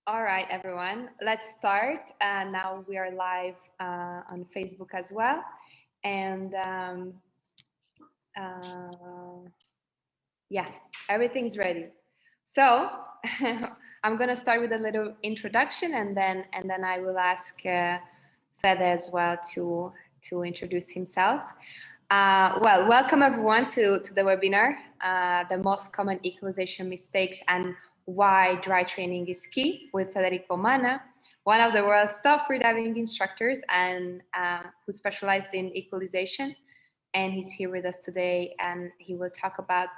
All right, everyone, let's start. Now we are live on Facebook as well. And uh, yeah, everything's ready. So I'm going to start with a little introduction and then I will ask Fede as well to introduce himself. Well, welcome everyone to the webinar, the most common equalization mistakes and why dry training is key, with Federico Mana, one of the world's top freediving instructors and who specialized in equalization. And he's here with us today, and he will talk about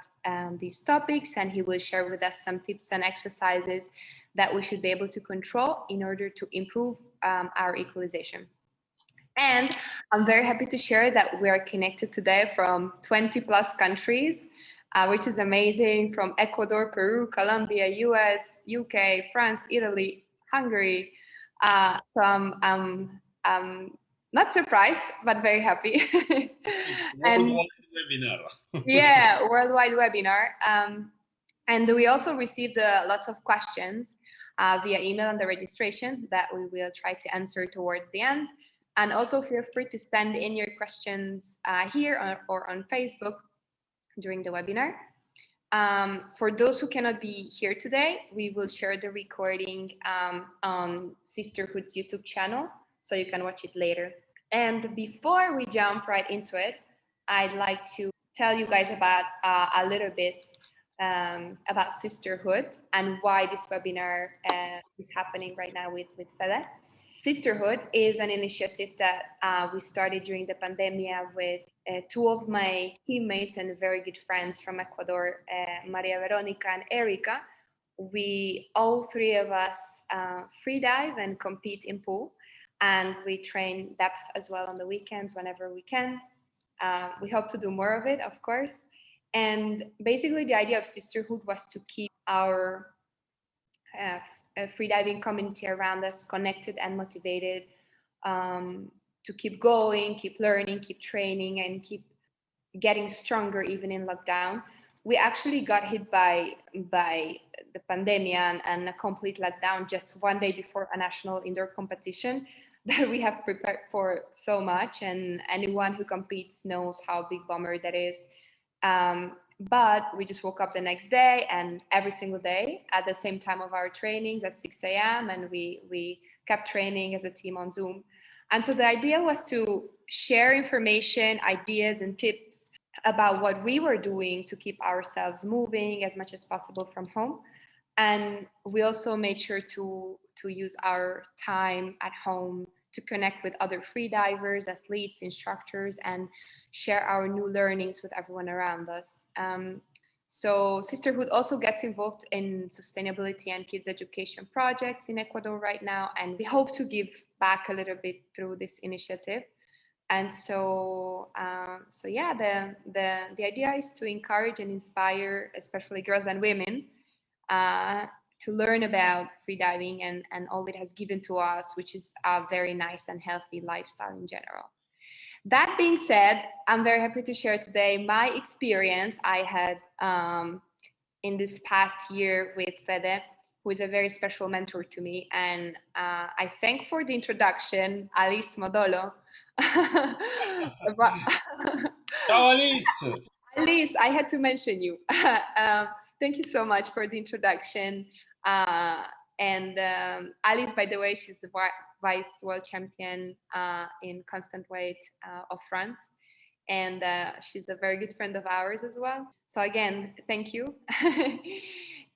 these topics, and he will share with us some tips and exercises that we should be able to control in order to improve our equalization. And I'm very happy to share that we are connected today from 20 plus countries, which is amazing, from Ecuador, Peru, Colombia, US, UK, France, Italy, Hungary. So I'm not surprised, but very happy. And Worldwide webinar. yeah, worldwide webinar. And we also received lots of questions via email and the registration that we will try to answer towards the end. And also feel free to send in your questions here or on Facebook during the webinar. For those who cannot be here today, we will share the recording on Sisterhood's YouTube channel, so you can watch it later. And before we jump right into it, I'd like to tell you guys about a little bit about Sisterhood and why this webinar is happening right now with Fede. Sisterhood is an initiative that we started during the pandemic with two of my teammates and very good friends from Ecuador, Maria Veronica and Erica. We, all three of us, free dive and compete in pool, and we train depth as well on the weekends whenever we can. We hope to do more of it, of course. And basically the idea of Sisterhood was to keep our freediving community around us connected and motivated, to keep going, keep learning, keep training, and keep getting stronger even in lockdown. We actually got hit by the pandemic and a complete lockdown just one day before a national indoor competition that we have prepared for so much, and anyone who competes knows how big bummer that is. But we just woke up the next day, and every single day at the same time of our trainings at 6 a.m. and we kept training as a team on Zoom. And so the idea was to share information, ideas, and tips about what we were doing to keep ourselves moving as much as possible from home. And we also made sure to use our time at home to connect with other freedivers, athletes, instructors, and share our new learnings with everyone around us. So Sisterhood also gets involved in sustainability and kids education projects in Ecuador right now, and we hope to give back a little bit through this initiative. And so yeah, the idea is to encourage and inspire, especially girls and women, to learn about freediving and all it has given to us, which is a very nice and healthy lifestyle in general. That being said, I'm very happy to share today my experience I had in this past year with Fede, who is a very special mentor to me. And I thank for the introduction, Alice Modolo. Ciao Alice! Alice, I had to mention you. Thank you so much for the introduction. And Alice, by the way, she's the vice world champion in constant weight of France. And she's a very good friend of ours as well. So again, thank you.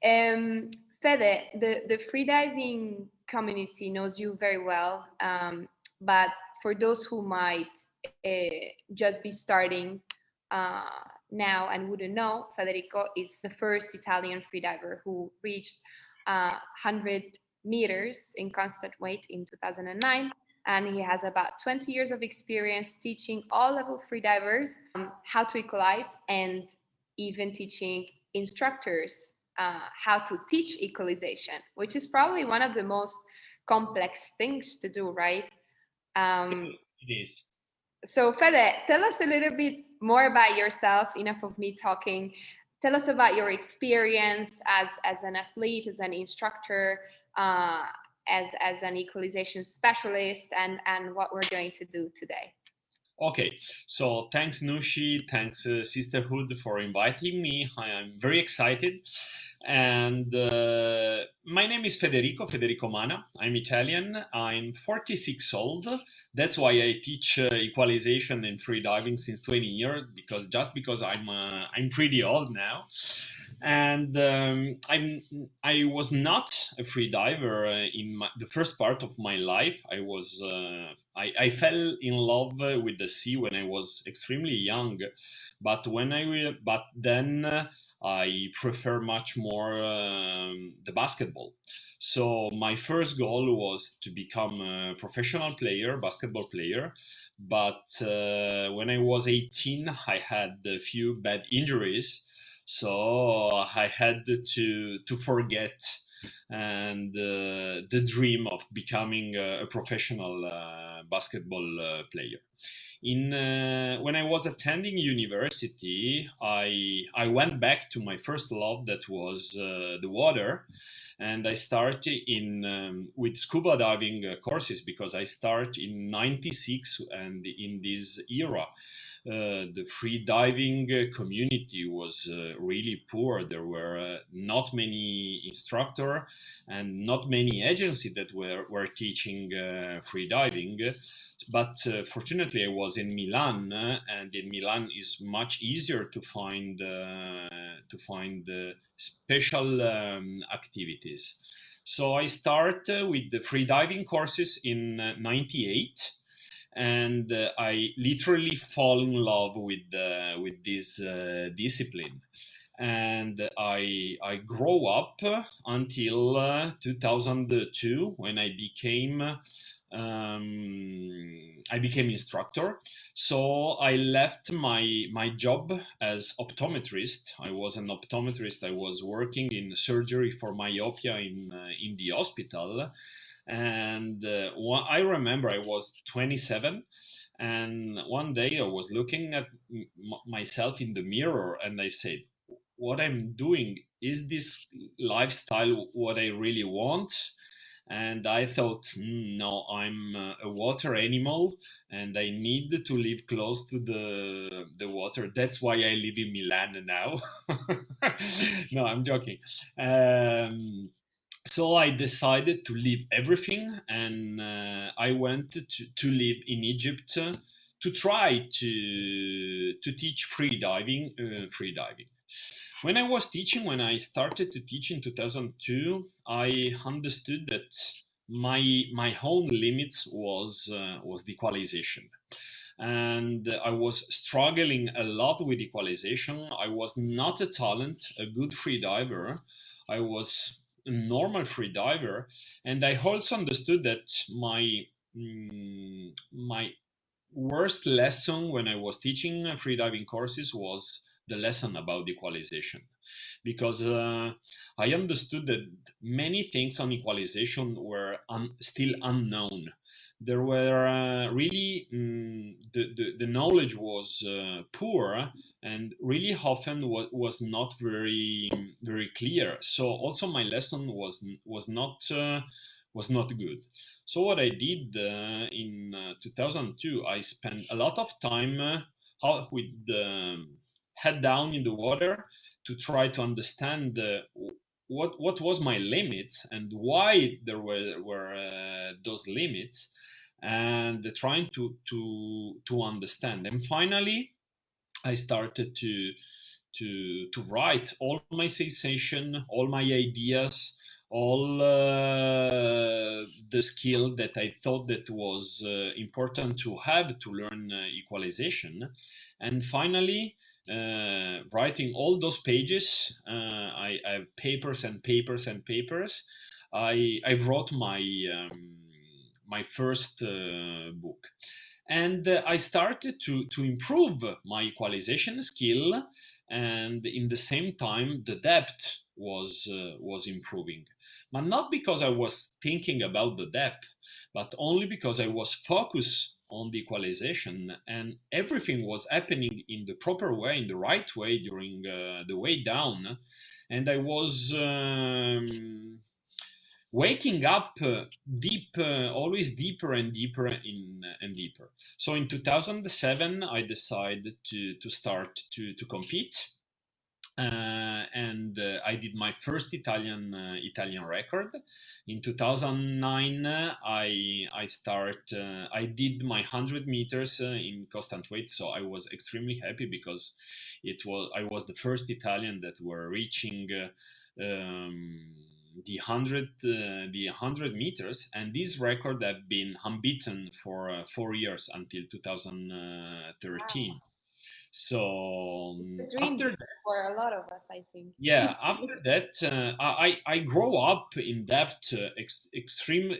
Fede, the freediving community knows you very well. But for those who might just be starting now and wouldn't know, Federico is the first Italian freediver who reached 100 meters in constant weight in 2009. And he has about 20 years of experience teaching all-level freedivers how to equalize, and even teaching instructors how to teach equalization, which is probably one of the most complex things to do, right? It is. So Fede, tell us a little bit more about yourself. Enough of me talking. Tell us about your experience as an athlete, as an instructor. as an equalization specialist, and what we're going to do today. Okay, so thanks Nushi, thanks Sisterhood for inviting me. I am very excited. And my name is Federico Mana. I'm Italian. I'm 46 old. That's why I teach equalization and freediving since 20 years, because I'm pretty old now. And I was not a freediver in the first part of my life. I fell in love with the sea when I was extremely young, but then I prefer much more the basketball. So my first goal was to become a professional player, basketball player. But when I was 18, I had a few bad injuries, so I had to forget and the dream of becoming a professional basketball player. When I was attending university, I went back to my first love, that was the water, and I started with scuba diving courses, because I started in '96, and in this era the free diving community was really poor. There were not many instructors and not many agencies that were teaching free diving. But fortunately, I was in Milan, and in Milan is much easier to find special activities. So I start with the free diving courses in '98, and I literally fall in love with this discipline. And I grow up until 2002, when I became instructor. So I left my job as optometrist. I was an optometrist. I was working in surgery for myopia in the hospital. And I remember I was 27, and one day I was looking at myself in the mirror, and I said, what I'm doing, is this lifestyle what I really want? And I thought, no, I'm a water animal, and I need to live close to the water. That's why I live in Milan now. No, I'm joking. So I decided to leave everything, and I went to live in Egypt to try to teach free diving. When I was teaching, when I started to teach in 2002, I understood that my own limits was the equalization. And I was struggling a lot with equalization. I was not a talent, a good free diver. I was a normal free diver, and I also understood that my worst lesson when I was teaching free diving courses was the lesson about equalization, because I understood that many things on equalization were still unknown. There were really the knowledge was poor, and really often was not very clear. So also my lesson was not good. So what I did in 2002, I spent a lot of time with the head down in the water to try to understand what was my limits and why there were those limits, and trying to understand. And finally, I started to write all my sensation, all my ideas, all the skill that I thought that was important to have to learn equalization. And finally, writing all those pages, I have papers and papers and papers. I wrote my first book, and I started to improve my equalization skill, and in the same time the depth was improving, but not because I was thinking about the depth, but only because I was focused on the equalization, and everything was happening in the proper way, in the right way, during the way down. And I was waking up deep, always deeper and deeper and deeper. So in 2007, I decided to start to compete. And I did my first Italian record in 2009. I did my 100 meters in constant weight, so I was extremely happy because I was the first Italian that were reaching the 100 meters, and this record have been unbeaten for 4 years until 2013. Wow. So It's a dream after that, for a lot of us, I think. yeah, after that, I grow up in depth, extreme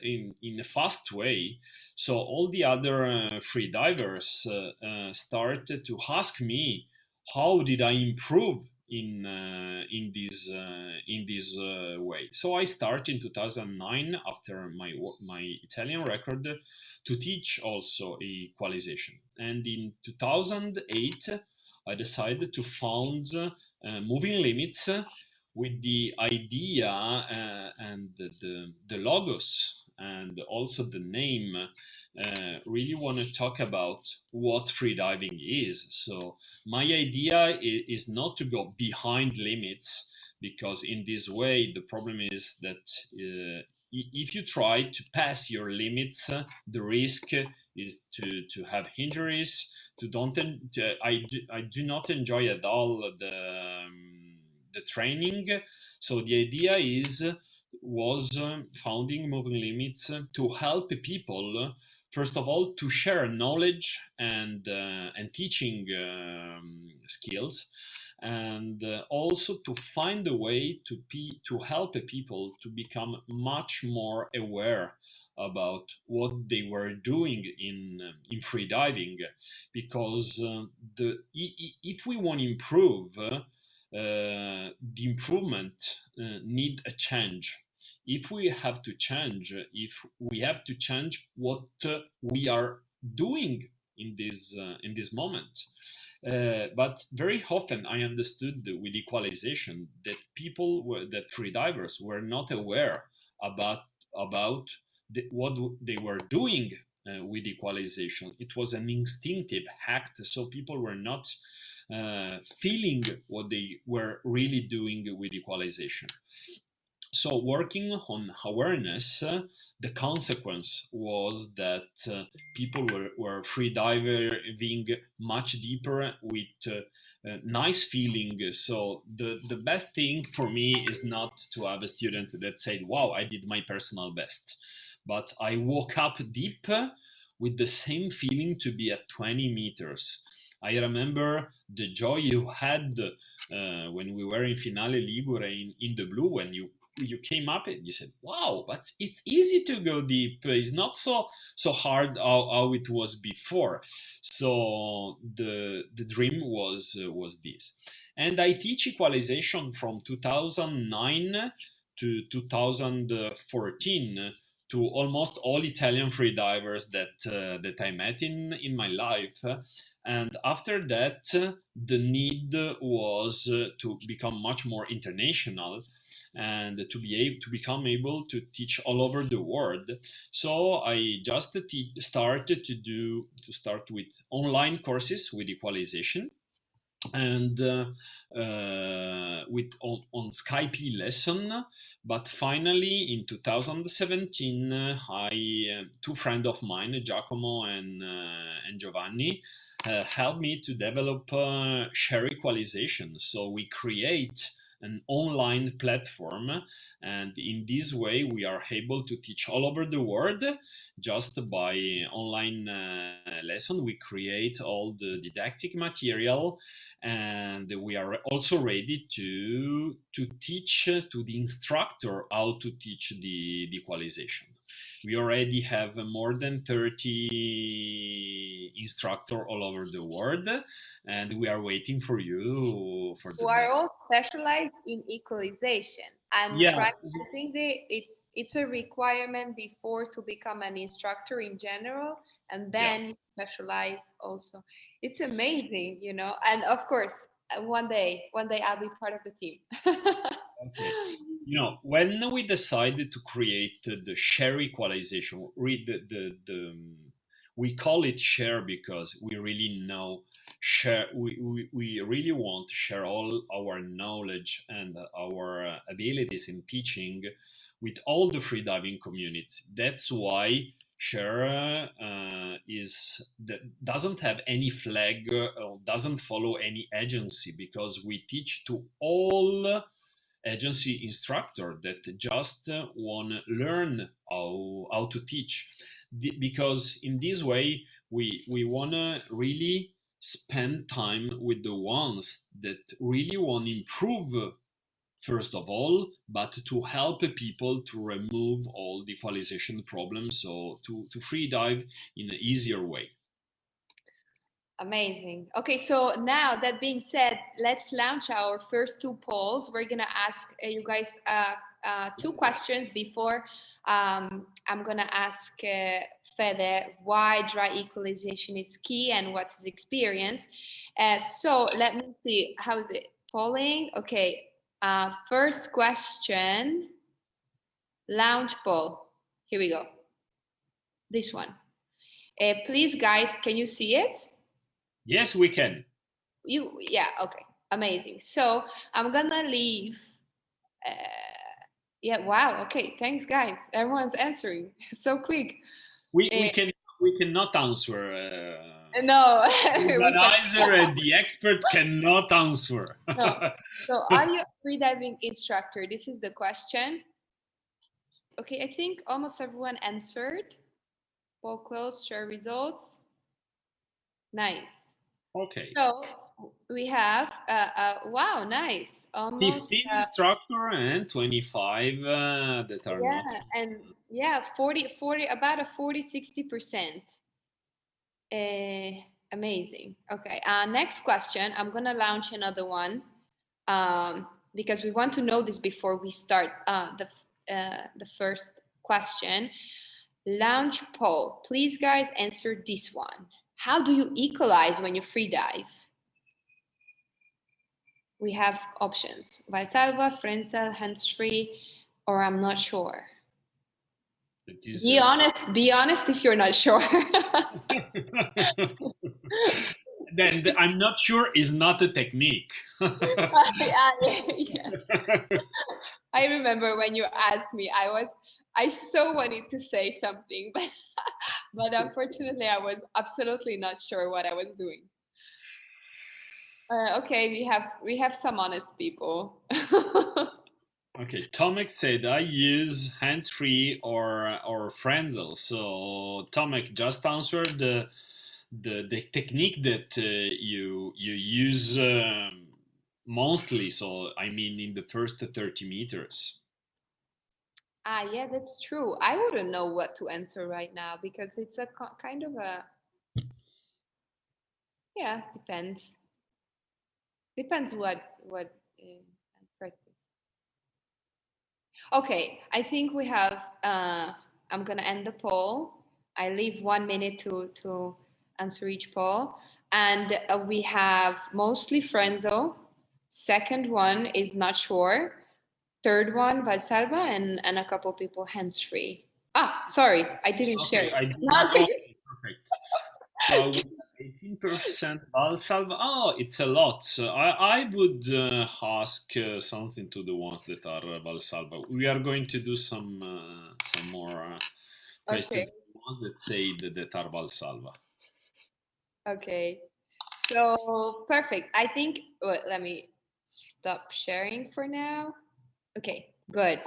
in a fast way. So all the other free divers started to ask me, how did I improve in this way? So I started in 2009 after my Italian record to teach also equalization, and in 2008 I decided to found moving limits with the idea and the logos and also the name. Really want to talk about what freediving is. So my idea is not to go behind limits, because in this way the problem is that if you try to pass your limits, the risk is to have injuries. I do not enjoy at all the training. So the idea was founding moving limits to help people, first of all, to share knowledge and teaching skills, and also to find a way to help people to become much more aware about what they were doing in freediving, because if we want to improve, the improvement need a change. If we have to change, if we have to change what we are doing in this moment. But very often I understood with equalization that that freedivers were not aware about what they were doing with equalization. It was an instinctive act, so people were not feeling what they were really doing with equalization. So working on awareness, the consequence was that people were free diving much deeper with nice feeling. So the best thing for me is not to have a student that said, wow, I did my personal best, but I woke up deep with the same feeling to be at 20 meters. I remember the joy you had when we were in Finale Ligure in the blue, when you came up and you said, wow, but it's easy to go deep, it's not so hard how it was before. So the dream was this. And I teach equalization from 2009 to 2014 to almost all Italian freedivers that I met in my life. And after that, the need was to become much more international and to be able to become able to teach all over the world. So I just started to start with online courses with equalization, and with on Skype lesson. But finally in 2017, two friends of mine, Giacomo and Giovanni, helped me to develop Share Equalization. So we create an online platform, and in this way we are able to teach all over the world just by online lesson. We create all the didactic material, and we are also ready to teach to the instructor how to teach the equalization. We already have more than 30 instructor all over the world, and we are waiting for you for the Who are next. all specialized in equalization, and Yeah, right, I think it's a requirement before to become an instructor in general, and yeah. then you specialize also. It's amazing, and of course, one day I'll be part of the team. Okay. When we decided to create the share equalization, we call it share because we really know share. We really want to share all our knowledge and our abilities in teaching with all the freediving communities. That's why share doesn't have any flag or doesn't follow any agency because we teach to all agency instructor that just want to learn how to teach. Because in this way we want to really spend time with the ones that really want to improve first of all, but to help people to remove all the equalization problems, so to free dive in an easier way. Amazing. Okay, so now that being said, let's launch our first two polls. We're gonna ask you guys two questions before I'm gonna ask Fede why dry equalization is key and what's his experience. So let me see, how is it polling? Okay, first question, launch poll. Here we go. This one. Please, guys, can you see it? Yes, we can. Yeah, okay, amazing. So I'm gonna leave. Yeah, wow, okay, thanks, guys. Everyone's answering so quick. We cannot answer. No, Organizer and the expert cannot answer. no. So, are you a freediving instructor? This is the question. Okay, I think almost everyone answered. Poll closed. Share results. Nice. Okay. So we have wow, nice. Almost 15 instructor and 25 that are not. And yeah, 40 about a 40-60%. Amazing. Okay, next question. I'm gonna launch another one because we want to know this before we start the first question. Launch poll. Please, guys, answer this one. How do you equalize when you free dive? We have options: Valsalva, Frenzel, Handsfree, or I'm not sure. Be honest if you're not sure. Then I'm not sure is not a technique. Yeah. I remember when you asked me, I so wanted to say something, but unfortunately I was absolutely not sure what I was doing. Okay, we have some honest people. Okay, Tomek said I use Handsfree or Frenzel. So Tomek just answered the technique that you use monthly. So I mean in the first 30 meters. Yeah, that's true. I wouldn't know what to answer right now because it's a kind of a, yeah, depends what practice. Okay, I think we have. I'm gonna end the poll. I leave 1 minute to answer each poll, and we have mostly Frenzo. Second one is not sure. Third one Valsalva, and a couple people Handsfree. Sorry, I didn't share it. Okay, perfect. So 18% Valsalva. Oh, it's a lot. So I would ask something to the ones that are Valsalva. We are going to do some more questions to the ones that say that are Valsalva. Okay. So perfect. I think. Let me stop sharing for now. Okay. Good.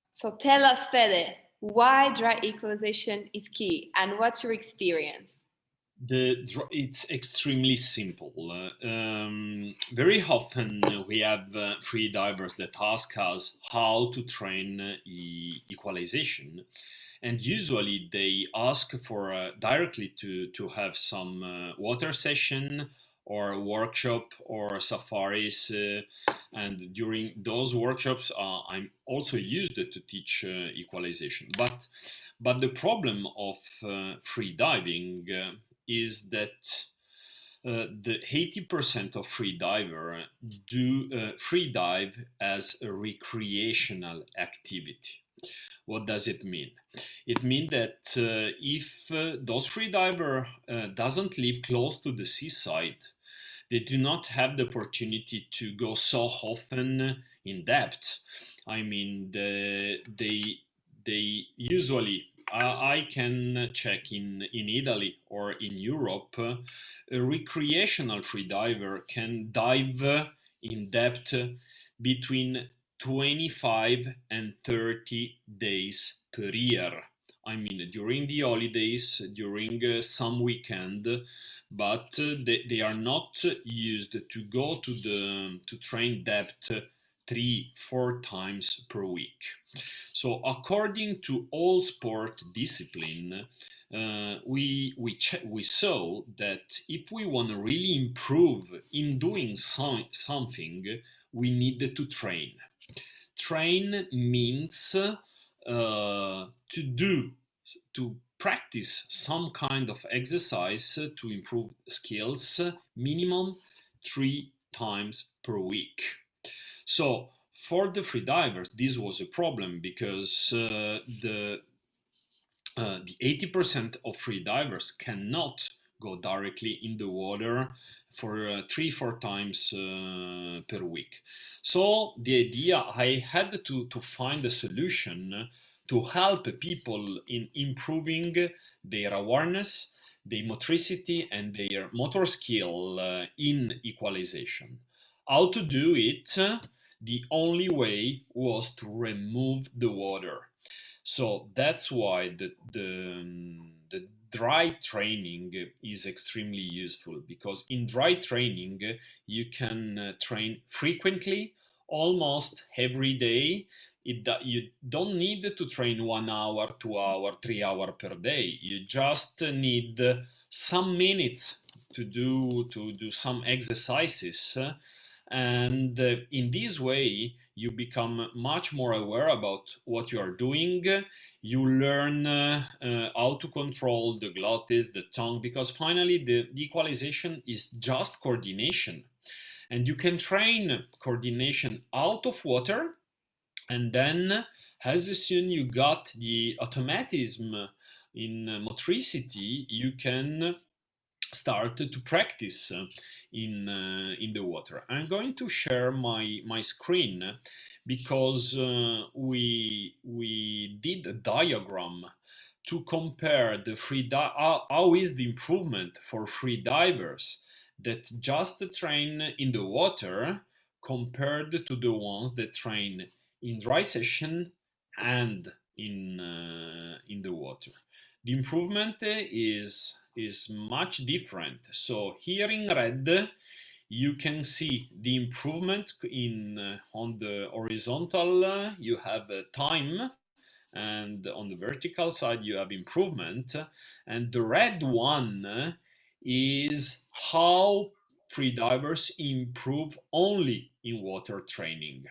So tell us, Fede, why dry equalization is key, and what's your experience? It's extremely simple. Very often we have free divers that ask us how to train equalization, and usually they ask for directly to have some water session or workshop or safaris, and during those workshops I'm also used to teach equalization. But the problem of free diving is that the 80% of freediver do freedive as a recreational activity. What does it mean? It means that if those freediver doesn't live close to the seaside, they do not have the opportunity to go so often in depth. I mean, they usually I can check in Italy or in Europe, a recreational freediver can dive in depth between 25 and 30 days per year. I mean, during the holidays, during some weekend, but they are not used to go to train depth 3-4 times per week. So according to all sport discipline, we saw that if we want to really improve in doing something, we need to train. Train means to practice some kind of exercise to improve skills minimum 3 times per week. So for the freedivers, this was a problem because the 80% of freedivers cannot go directly in the water for 3-4 times per week. So the idea, I had to find a solution to help people in improving their awareness, their motricity, and their motor skill in equalization. How to do it? The only way was to remove the water. So that's why the dry training is extremely useful, because in dry training you can train frequently, almost every day. You don't need to train 1 hour, 2 hour, 3 hour per day. You just need some minutes to do some exercises, and in this way you become much more aware about what you are doing. You learn how to control the glottis, the tongue, because finally the equalization is just coordination, and you can train coordination out of water, and then as soon you got the automatism in motricity, you can start to practice in the water. I'm going to share my screen because we did a diagram to compare the how is the improvement for free divers that just train in the water compared to the ones that train in dry session and in the water. The improvement is much different. So here in red you can see the improvement in on the horizontal you have time, and on the vertical side you have improvement, and the red one is how freedivers improve only in water training.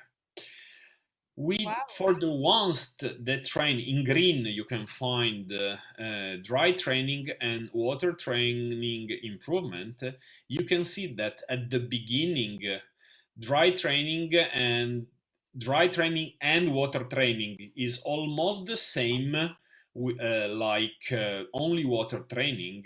For the ones that train in green, you can find dry training and water training improvement. You can see that at the beginning, dry training and water training is almost the same, like only water training,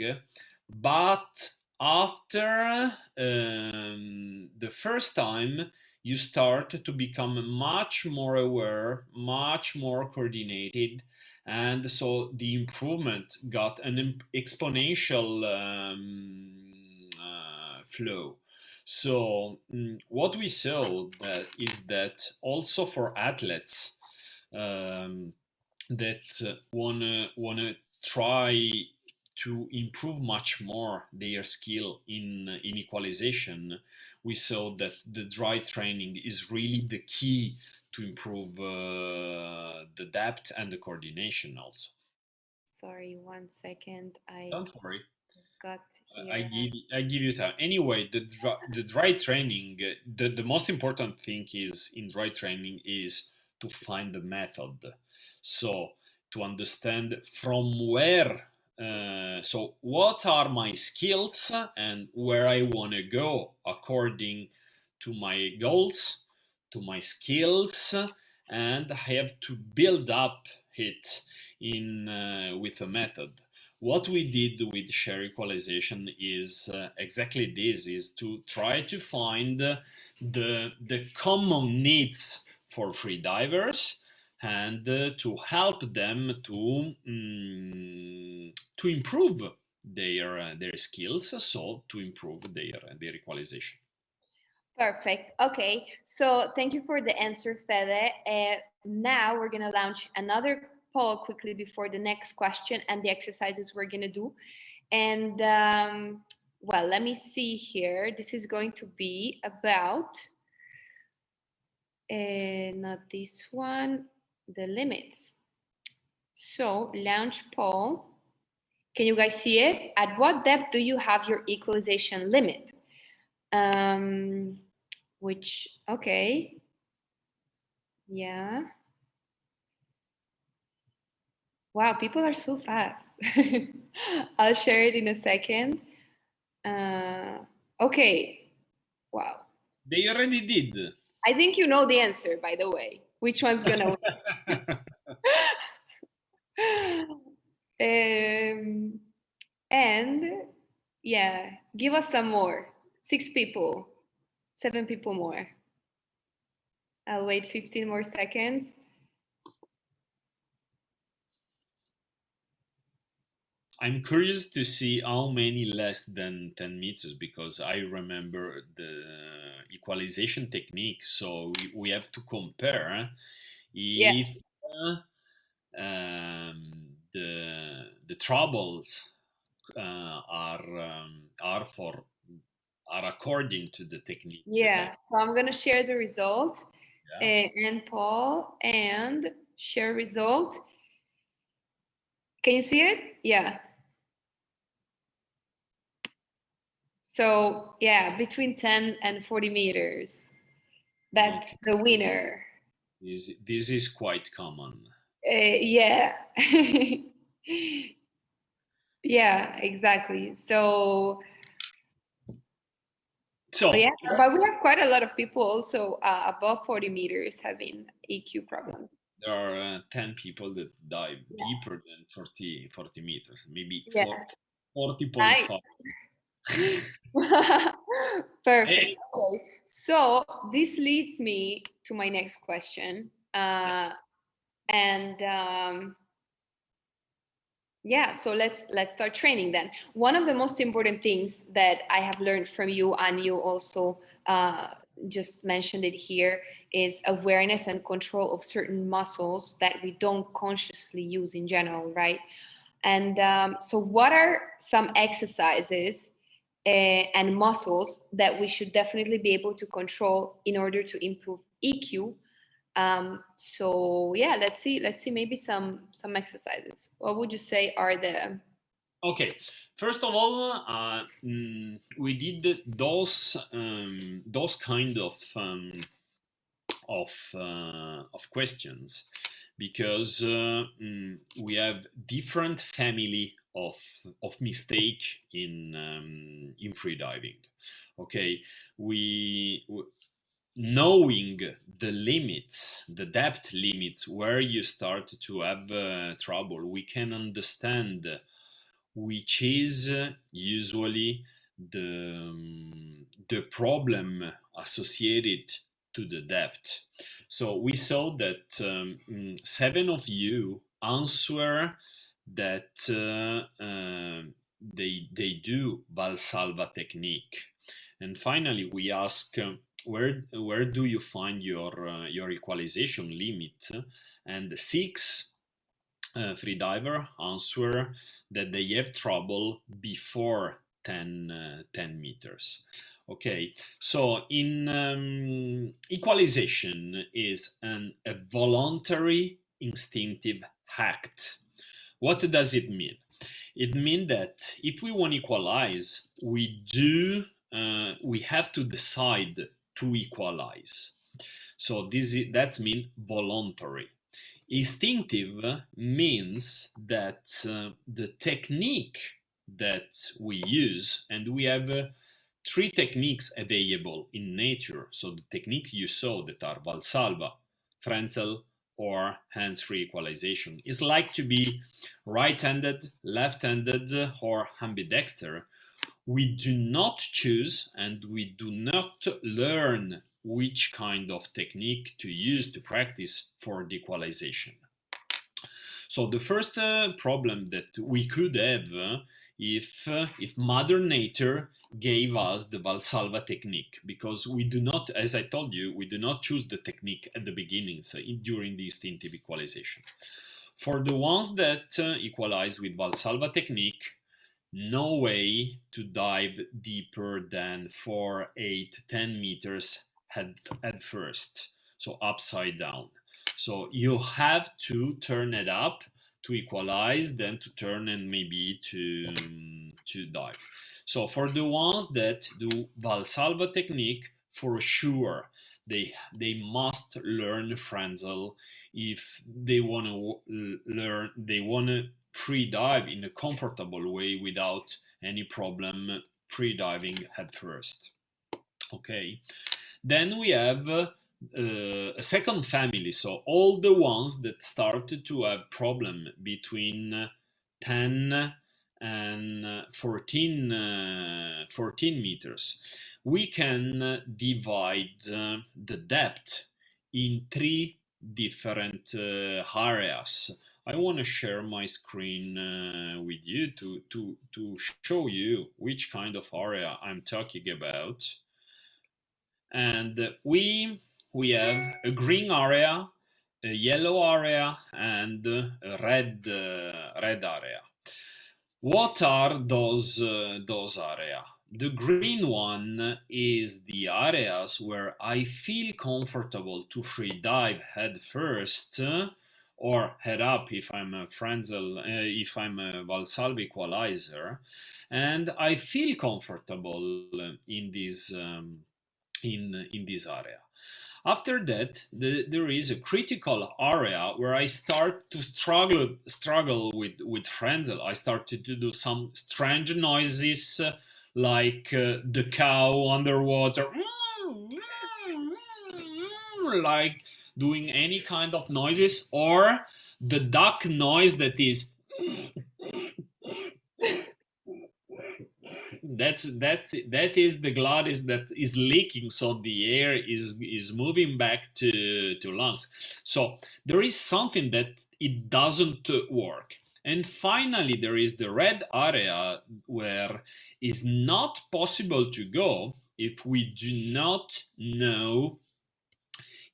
but after the first time you start to become much more aware, much more coordinated, and so the improvement got an exponential flow. So what we saw is that also for athletes that wanna try to improve much more their skill in equalization, we saw that the dry training is really the key to improve the depth and the coordination also. Sorry, 1 second. I Don't worry. got I here. give you time. Anyway, the dry training, the most important thing is in dry training is to find the method. So to understand from where so what are my skills and where I want to go according to my goals, to my skills, and I have to build up it in with a method. What we did with share equalization is exactly this: is to try to find the common needs for free divers and to help them to improve their skills, so to improve their equalization. Perfect. Okay, so thank you for the answer, Fede. Now we're gonna launch another poll quickly before the next question and the exercises we're gonna do. And well, let me see here. This is going to be about not this one, the limits. So launch poll. Can you guys see it? At what depth do you have your equalization limit? Which, okay. Yeah. Wow, people are so fast. I'll share it in a second. Okay. Wow. They already did. I think you know the answer, by the way. Which one's gonna win? And yeah, give us some more. 6 people, 7 people more. I'll wait 15 more seconds. I'm curious to see how many less than 10 meters, because I remember the equalization technique. So we have to compare if the troubles are according to the technique. Yeah, so I'm gonna share the result. Yeah. And Paul, and share result. Can you see it? Yeah. So yeah, between 10 and 40 meters. That's the winner. This is quite common. Yeah. Yeah, exactly. So yeah, but we have quite a lot of people also above 40 meters having EQ problems. There are 10 people that dive deeper than 40 meters, maybe 40.5. Perfect. Okay. So this leads me to my next question. Yeah, so let's start training then. One of the most important things that I have learned from you, and you also just mentioned it here, is awareness and control of certain muscles that we don't consciously use in general, right? And so what are some exercises and muscles that we should definitely be able to control in order to improve EQ? So yeah, let's see maybe some exercises. What would you say are the... Okay, first of all, we did those kind of questions because we have different family of mistake in freediving. Okay, knowing the limits, the depth limits, where you start to have trouble, we can understand which is usually the problem associated to the depth. So we saw that 7 of you answer that they do Valsalva technique, and finally we ask where do you find your equalization limit, and 6 freediver answer that they have trouble before 10 meters. Okay, so in equalization is a voluntary instinctive act. What does it mean? It means that if we want to equalize, we have to decide to equalize. So that's mean voluntary. Instinctive means that the technique that we use, and we have three techniques available in nature. So the technique you saw that are Valsalva, Frenzel, or hands-free equalization is like to be right-handed, left-handed, or ambidexter. We do not choose and we do not learn which kind of technique to use to practice for the equalization. So the first problem that we could have if Mother Nature gave us the Valsalva technique, because we do not, as I told you, we do not choose the technique at the beginning, so during the instinctive equalization. For the ones that equalize with Valsalva technique, no way to dive deeper than 4, 8, 10 meters at first, so upside down. So you have to turn it up to equalize, then to turn and maybe to dive. So for the ones that do Valsalva technique, for sure they must learn Frenzel if they want to learn, they want to free dive in a comfortable way without any problem free diving head first. Okay, then we have a second family, so all the ones that started to have problem between 10 and 14 meters. We can divide the depth in three different areas. I want to share my screen with you to show you which kind of area I'm talking about. And we have a green area, a yellow area, and a red area. What are those areas? The green one is the areas where I feel comfortable to free dive head first, or head up if I'm a Frenzel, if I'm a Valsalva equalizer, and I feel comfortable in this in this area. After that, there is a critical area where I start to struggle with Frenzel. I started to do some strange noises, like the cow underwater, like doing any kind of noises, or the duck noise that is that is the glottis that is leaking, so the air is moving back to lungs. So there is something that it doesn't work. And finally, there is the red area where it's not possible to go if we do not know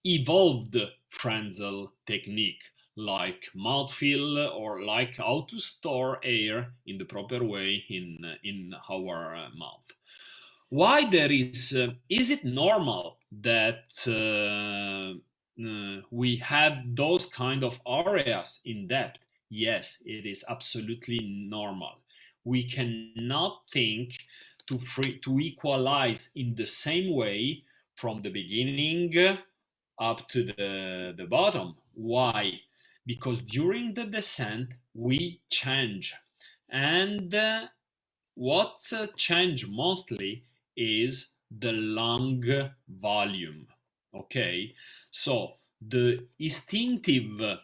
evolved Frenzel technique, like mouthfeel, or like how to store air in the proper way in our mouth. Why there is it normal that we have those kind of areas in depth? Yes, it is absolutely normal. We cannot think to equalize in the same way from the beginning up to the bottom. Why? Because during the descent we change, and what change mostly is the lung volume. Okay, so the instinctive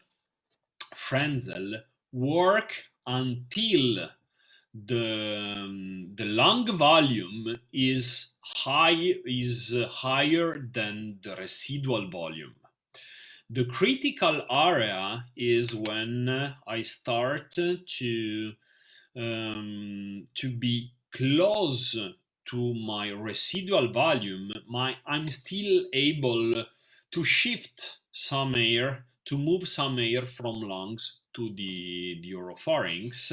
Frenzel work until the lung volume is higher than the residual volume. The critical area is when I start to be close to my residual volume. I'm still able to shift some air, to move some air from lungs to the oropharynx.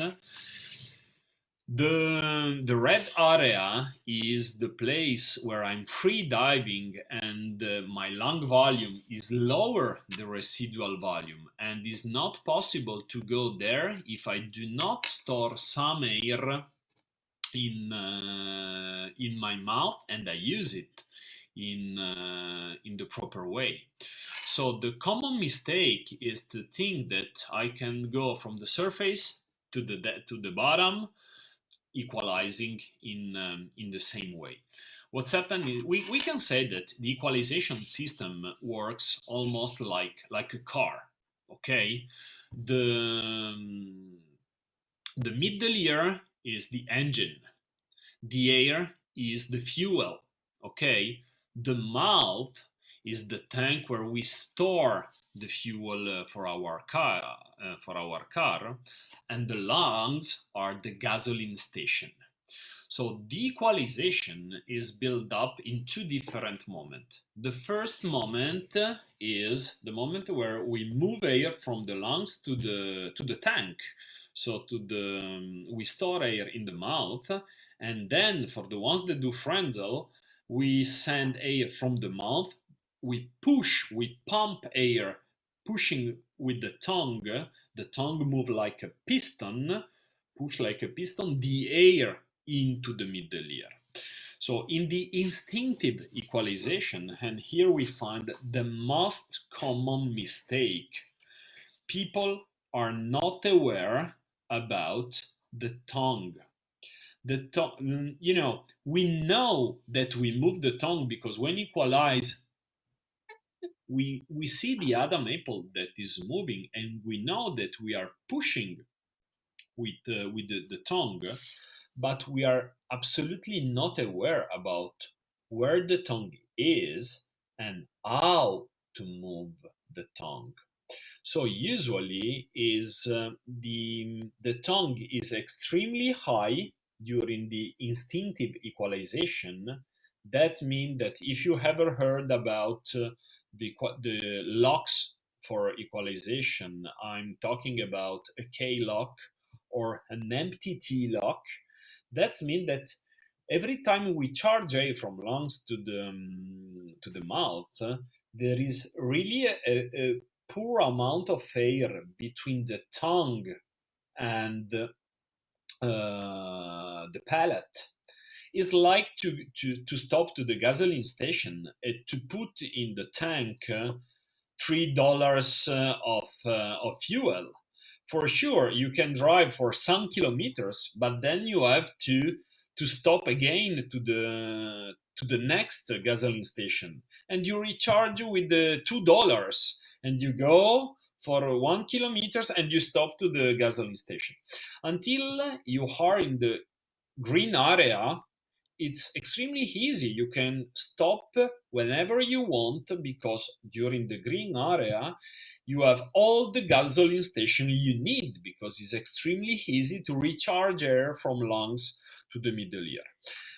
The red area is the place where I'm free diving, and my lung volume is lower the residual volume, and is not possible to go there if I do not store some air in my mouth and I use it. in the proper way. So the common mistake is to think that I can go from the surface to the bottom, equalizing in the same way. What's happened is we can say that the equalization system works almost like a car. Okay, the the middle ear is the engine, the air is the fuel. Okay, the mouth is the tank where we store the fuel for our car, and the lungs are the gasoline station. So the equalization is built up in two different moments. The first moment is the moment where we move air from the lungs to the tank. So we store air in the mouth, and then for the ones that do frenzel, we send air from the mouth. We pump air, pushing with the tongue. The tongue move like a piston, push like a piston the air into the middle ear. So in the instinctive equalization, and here we find the most common mistake, people are not aware about the tongue. We know that we move the tongue because when equalize, we see the Adam apple that is moving, and we know that we are pushing with the tongue, but we are absolutely not aware about where the tongue is and how to move the tongue. So usually is the tongue is extremely high during the instinctive equalization. That means that if you ever heard about the locks for equalization, I'm talking about a K lock or an empty T lock. That means that every time we charge air from lungs to the mouth, there is really a poor amount of air between the tongue and the palate. It's like to stop to the gasoline station to put in the tank $3 of fuel. For sure, you can drive for some kilometers, but then you have to stop again to the next gasoline station, and you recharge with the $2, and you go for 1 kilometers and you stop to the gasoline station until you are in the green area. It's extremely easy. You can stop whenever you want because during the green area you have all the gasoline station you need, because it's extremely easy to recharge air from lungs to the middle ear.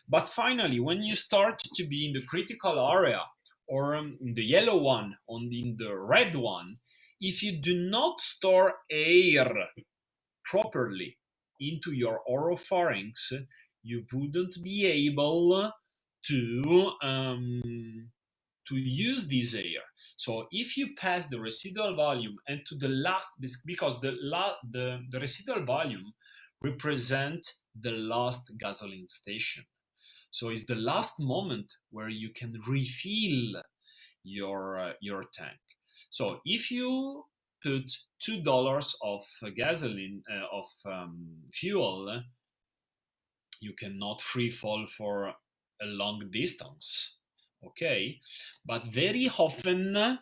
But finally, when you start to be in the critical area or in the yellow one or in the red one, if you do not store air properly into your oropharynx, you wouldn't be able to use this air. So if you pass the residual volume and to the last, because the residual volume represent the last gasoline station. So it's the last moment where you can refill your tank. So if you put $2 of gasoline of fuel, you cannot free fall for a long distance. Okay, but very often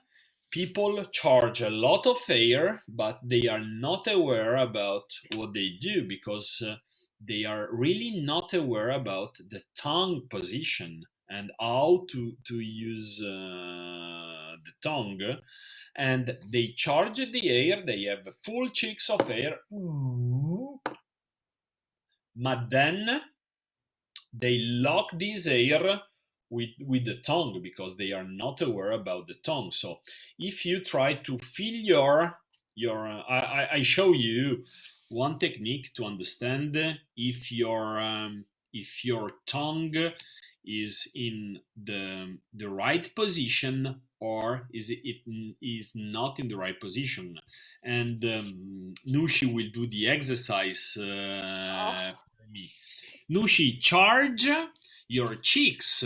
people charge a lot of air, but they are not aware about what they do, because they are really not aware about the tongue position and how to use the tongue. And they charge the air, they have full cheeks of air, but then they lock this air with the tongue because they are not aware about the tongue. So if you try to fill I show you one technique to understand if your tongue is in the right position or it is not in the right position. And Nushi will do the exercise for me. Nushi, charge your cheeks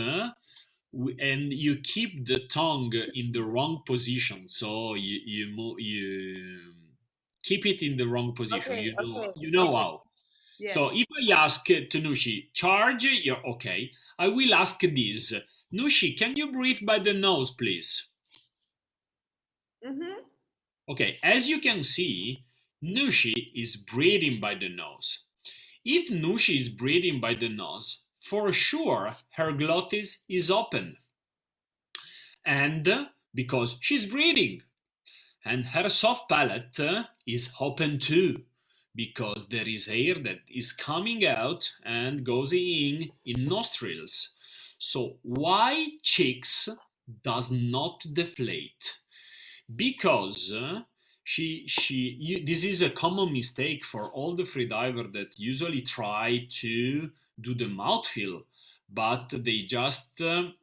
and you keep the tongue in the wrong position. So you keep it in the wrong position. Okay, okay, You know okay. how. Yeah. So if I ask to Nushi, charge, you're okay. I will ask this. Nushi, can you breathe by the nose, please? Mm-hmm. Okay, as you can see, Nushi is breathing by the nose. If Nushi is breathing by the nose, for sure her glottis is open. And because she's breathing. And her soft palate is open too, because there is air that is coming out and goes in nostrils. So why cheeks does not deflate? Because this is a common mistake for all the freediver that usually try to do the mouth feel, but they just do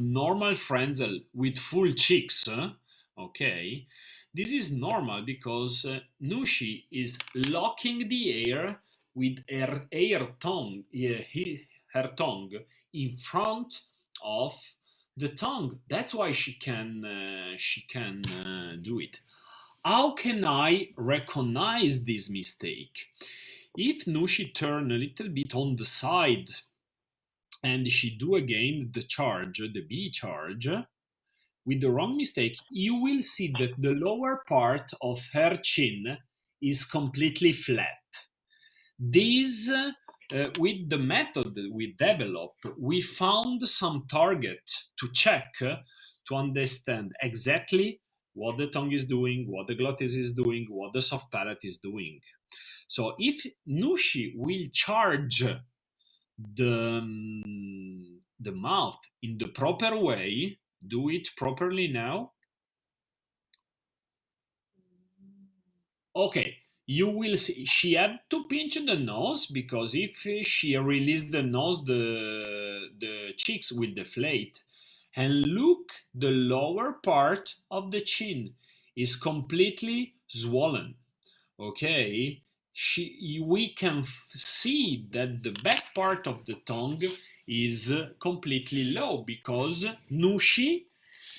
normal frenzel with full cheeks. Okay, this is normal because Nushi is locking the air with her tongue in front of the tongue. That's why she can do it. How can I recognize this mistake? If Nushi turn a little bit on the side and she do again the B charge, with the wrong mistake, you will see that the lower part of her chin is completely flat. This, with the method that we developed, we found some target to check to understand exactly what the tongue is doing, what the glottis is doing, what the soft palate is doing. So if Nushi will charge the mouth in the proper way, do it properly now. Okay, you will see she had to pinch the nose because if she released the nose, the cheeks will deflate. And look, the lower part of the chin is completely swollen. Okay, we can see that the back part of the tongue is completely low because Nushi,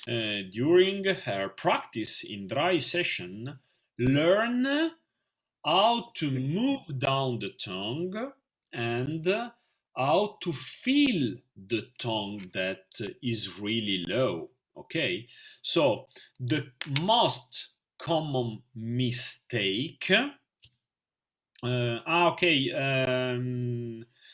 during her practice in dry session, learn how to move down the tongue and how to feel the tongue that is really low. Okay, so the most common mistake. Okay.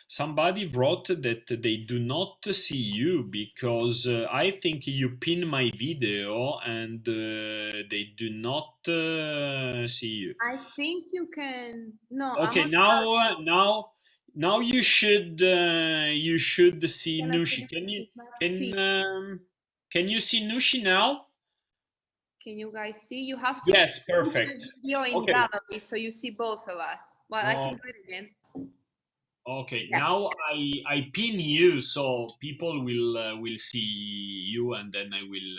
Somebody wrote that they do not see you because I think you pin my video and they do not see you. I think you can. No, I'm Okay, on. now you should see Can I Nushi. finish with my Can speech? can you see Nushi now? Can you guys see? You have to Yes, put the perfect. video in Okay. gallery so you see both of us. Well, I can Oh, do it again. okay. Yeah. Now I pin you so people will see you and then I will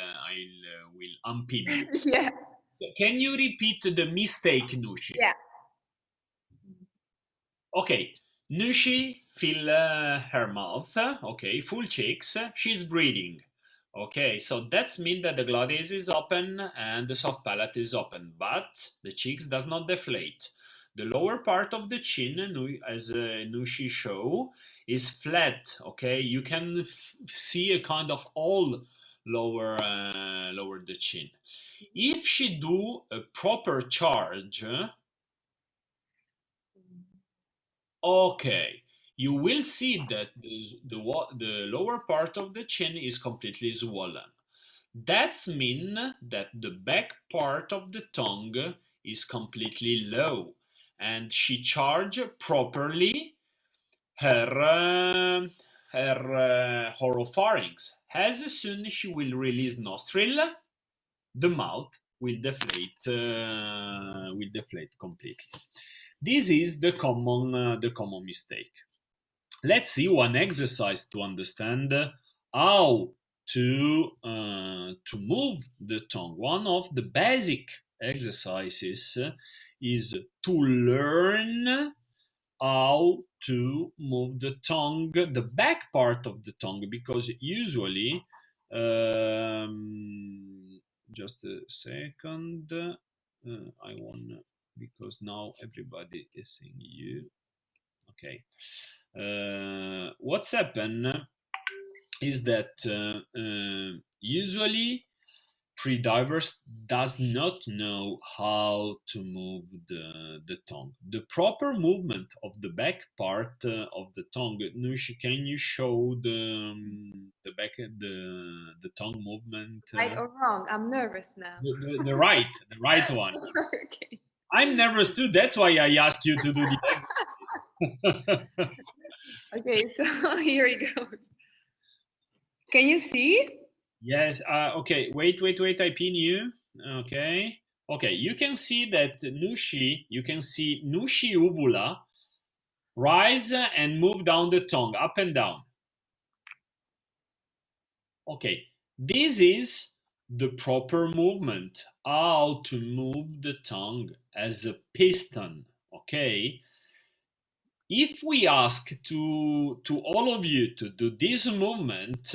unpin you. Yeah. Can you repeat the mistake, Nushi? Yeah. Okay, Nushi fill her mouth. Okay, full cheeks. She's breathing. Okay, so that's mean that the glottis is open and the soft palate is open, but the cheeks does not deflate. The lower part of the chin, as Nushi show, is flat. Okay, you can see a kind of hole lower the chin. If she do a proper charge, okay, you will see that the lower part of the chin is completely swollen. That's mean that the back part of the tongue is completely low, and she charge properly her oropharynx. As soon as she will release nostril, the mouth will deflate completely. This is the common mistake. Let's see one exercise to understand how to move the tongue. One of the basic exercises is to learn how to move the tongue, the back part of the tongue, because usually, just a second, I want, because now everybody is seeing you. Okay. What's happened is that usually freedivers does not know how to move the tongue. The proper movement of the back part of the tongue. Nushi, can you show the back the tongue movement? Right or wrong? I'm nervous now. The right one. Okay. I'm nervous too. That's why I asked you to do the exercise. Okay, so here it goes. Can you see? Yes. Okay. Wait. I pin you. Okay. Okay. You can see that Nushi. You can see Nushi uvula rise and move down the tongue, up and down. Okay. This is the proper movement. How to move the tongue as a piston. Okay. If we ask to all of you to do this movement,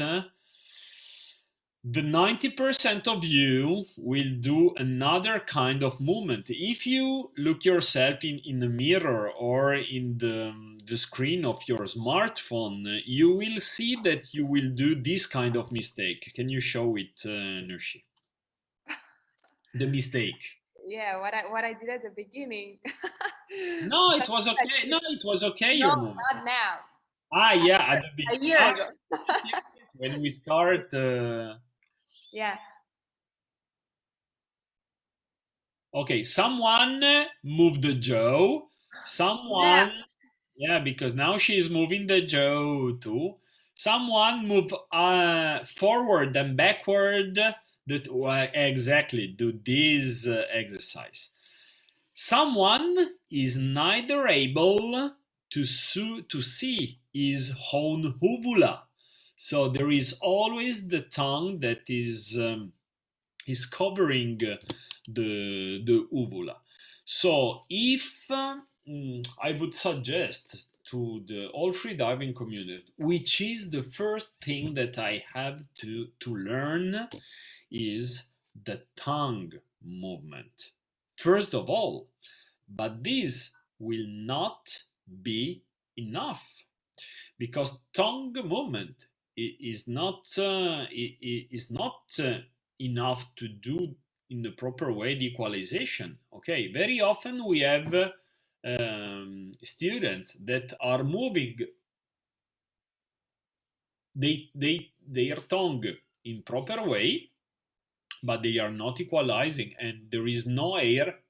the 90% of you will do another kind of movement. If you look yourself in a mirror or in the screen of your smartphone, you will see that you will do this kind of mistake. Can you show it, Nushi? The mistake. Yeah, what I did at the beginning. No, it was okay. No, it was okay, No, your movement. not now. Ah, yeah, at the A beginning. year ago. Yes. When we start. Yeah. Okay, someone moved the jaw. Someone, yeah, because now she's moving the jaw too. Someone move forward and backward. That exactly do this exercise. Someone is neither able to see his own uvula, so there is always the tongue that is covering the uvula. So if I would suggest to the all free diving community, which is the first thing that I have to learn, is the tongue movement. First of all, but this will not be enough, because tongue movement is not enough to do in the proper way the equalization. Okay, very often we have students that are moving their tongue in proper way, but they are not equalizing, and there is no air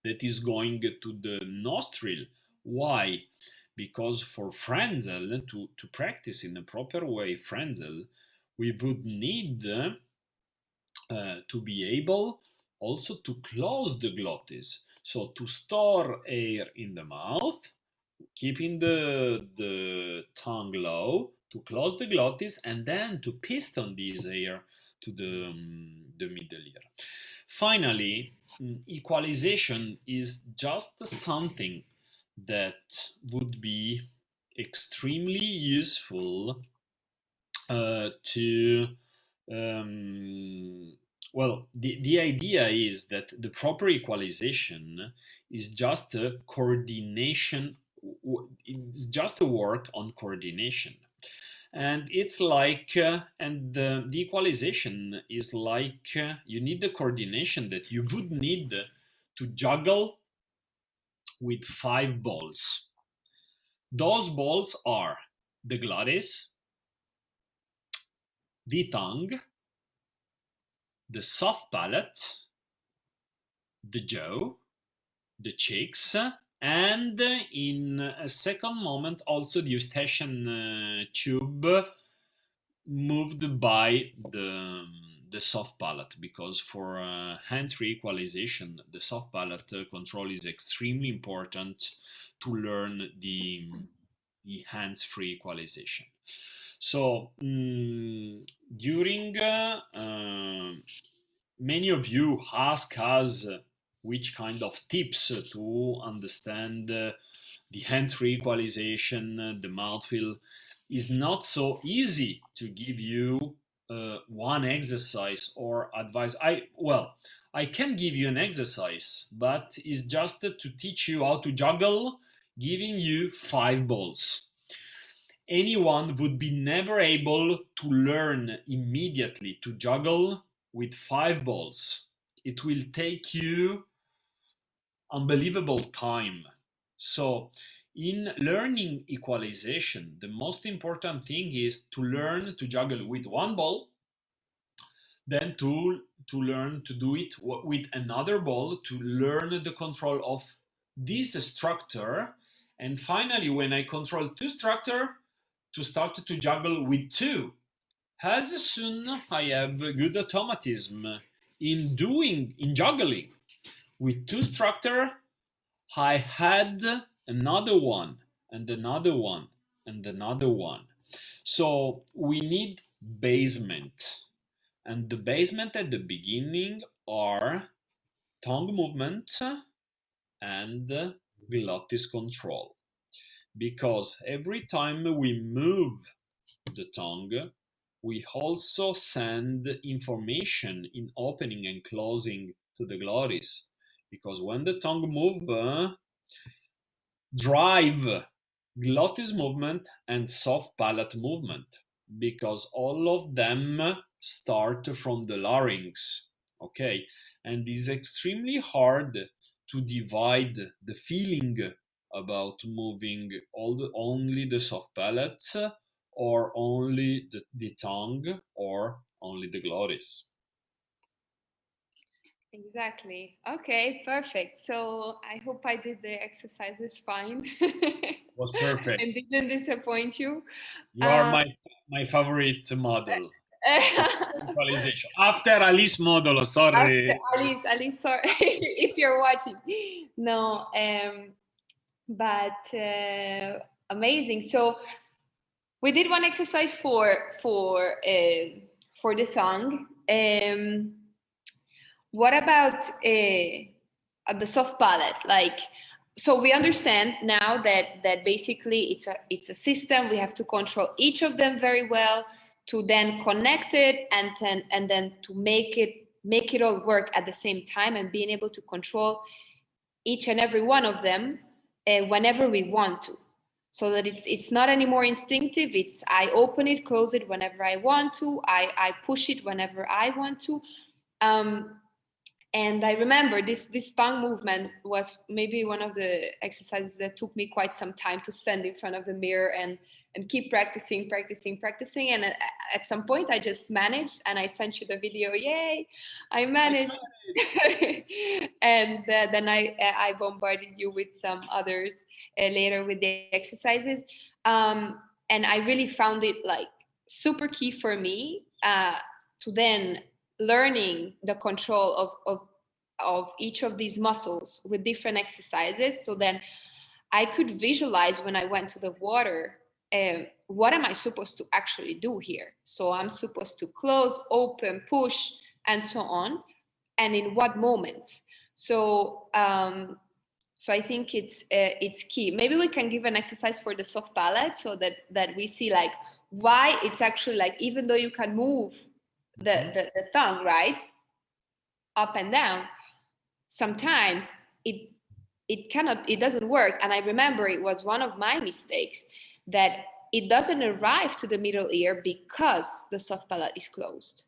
that is going to the nostril. Why? Because for Frenzel, to practice in a proper way Frenzel, we would need to be able also to close the glottis. So to store air in the mouth, keeping the tongue low, to close the glottis, and then to piston this air to the middle ear. Finally, equalization is just something that would be extremely useful to well, the idea is that the proper equalization is just a coordination, it's just a work on coordination. And it's like, and the equalization is like, you need the coordination that you would need to juggle with 5 balls. Those balls are the glottis, the tongue, the soft palate, the jaw, the cheeks, and in a second moment also the eustachian tube moved by the soft palate, because for hands-free equalization the soft palate control is extremely important to learn the hands-free equalization. So during many of you ask us which kind of tips to understand the hands-free equalization, the mouthfeel, is not so easy to give you one exercise or advice. I can give you an exercise, but it's just to teach you how to juggle, giving you 5 balls. Anyone would be never able to learn immediately to juggle with 5 balls. It will take you unbelievable time. So, in learning equalization, the most important thing is to learn to juggle with 1 ball, then to learn to do it with another ball, to learn the control of this structure, and finally, when I control 2 structure, to start to juggle with 2. As soon I have good automatism in juggling with 2 structure, I had another one and another one and another one. So we need basement. And the basement at the beginning are tongue movement and glottis control. Because every time we move the tongue, we also send information in opening and closing to the glottis. Because when the tongue moves, drive glottis movement and soft palate movement, because all of them start from the larynx. Okay, and it's extremely hard to divide the feeling about moving only the soft palates, or only the tongue, or only the glottis. Exactly. Okay, perfect. So I hope I did the exercises fine Was perfect. and didn't disappoint you. You are my favorite model. Equalization. After Alice model, After sorry. Alice, sorry if you're watching. No, but amazing. So we did one exercise for the tongue. What about the soft palate? Like, so we understand now that basically it's a system. We have to control each of them very well to then connect it and then to make it all work at the same time, and being able to control each and every one of them whenever we want to, so that it's not anymore instinctive. It's I open it, close it whenever I want to. I push it whenever I want to. And I remember this tongue movement was maybe one of the exercises that took me quite some time to stand in front of the mirror and keep practicing. And at some point I just managed, and I sent you the video. Yay, I managed. And then I bombarded you with some others later with the exercises. And I really found it like super key for me to then learning the control of each of these muscles with different exercises, so then I could visualize when I went to the water, what am I supposed to actually do here? So I'm supposed to close, open, push, and so on, and in what moments. So so I think it's key. Maybe we can give an exercise for the soft palate, so that we see like why it's actually like, even though you can move the tongue, right, up and down, sometimes it doesn't work. And I remember it was one of my mistakes that it doesn't arrive to the middle ear because the soft palate is closed.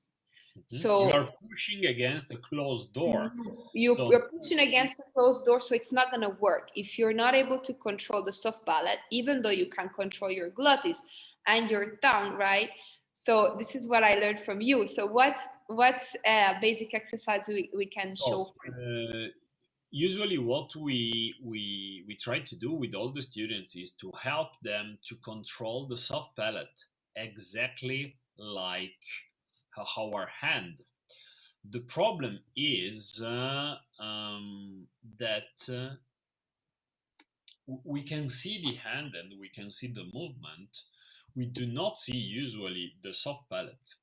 So you are pushing against a closed door. you're pushing against a closed door, so it's not going to work if you're not able to control the soft palate, even though you can control your glottis and your tongue, right? So this is what I learned from you. So what's a basic exercise we can show? Usually what we try to do with all the students is to help them to control the soft palate exactly like our hand. The problem is that we can see the hand and we can see the movement. We do not see usually the soft palate,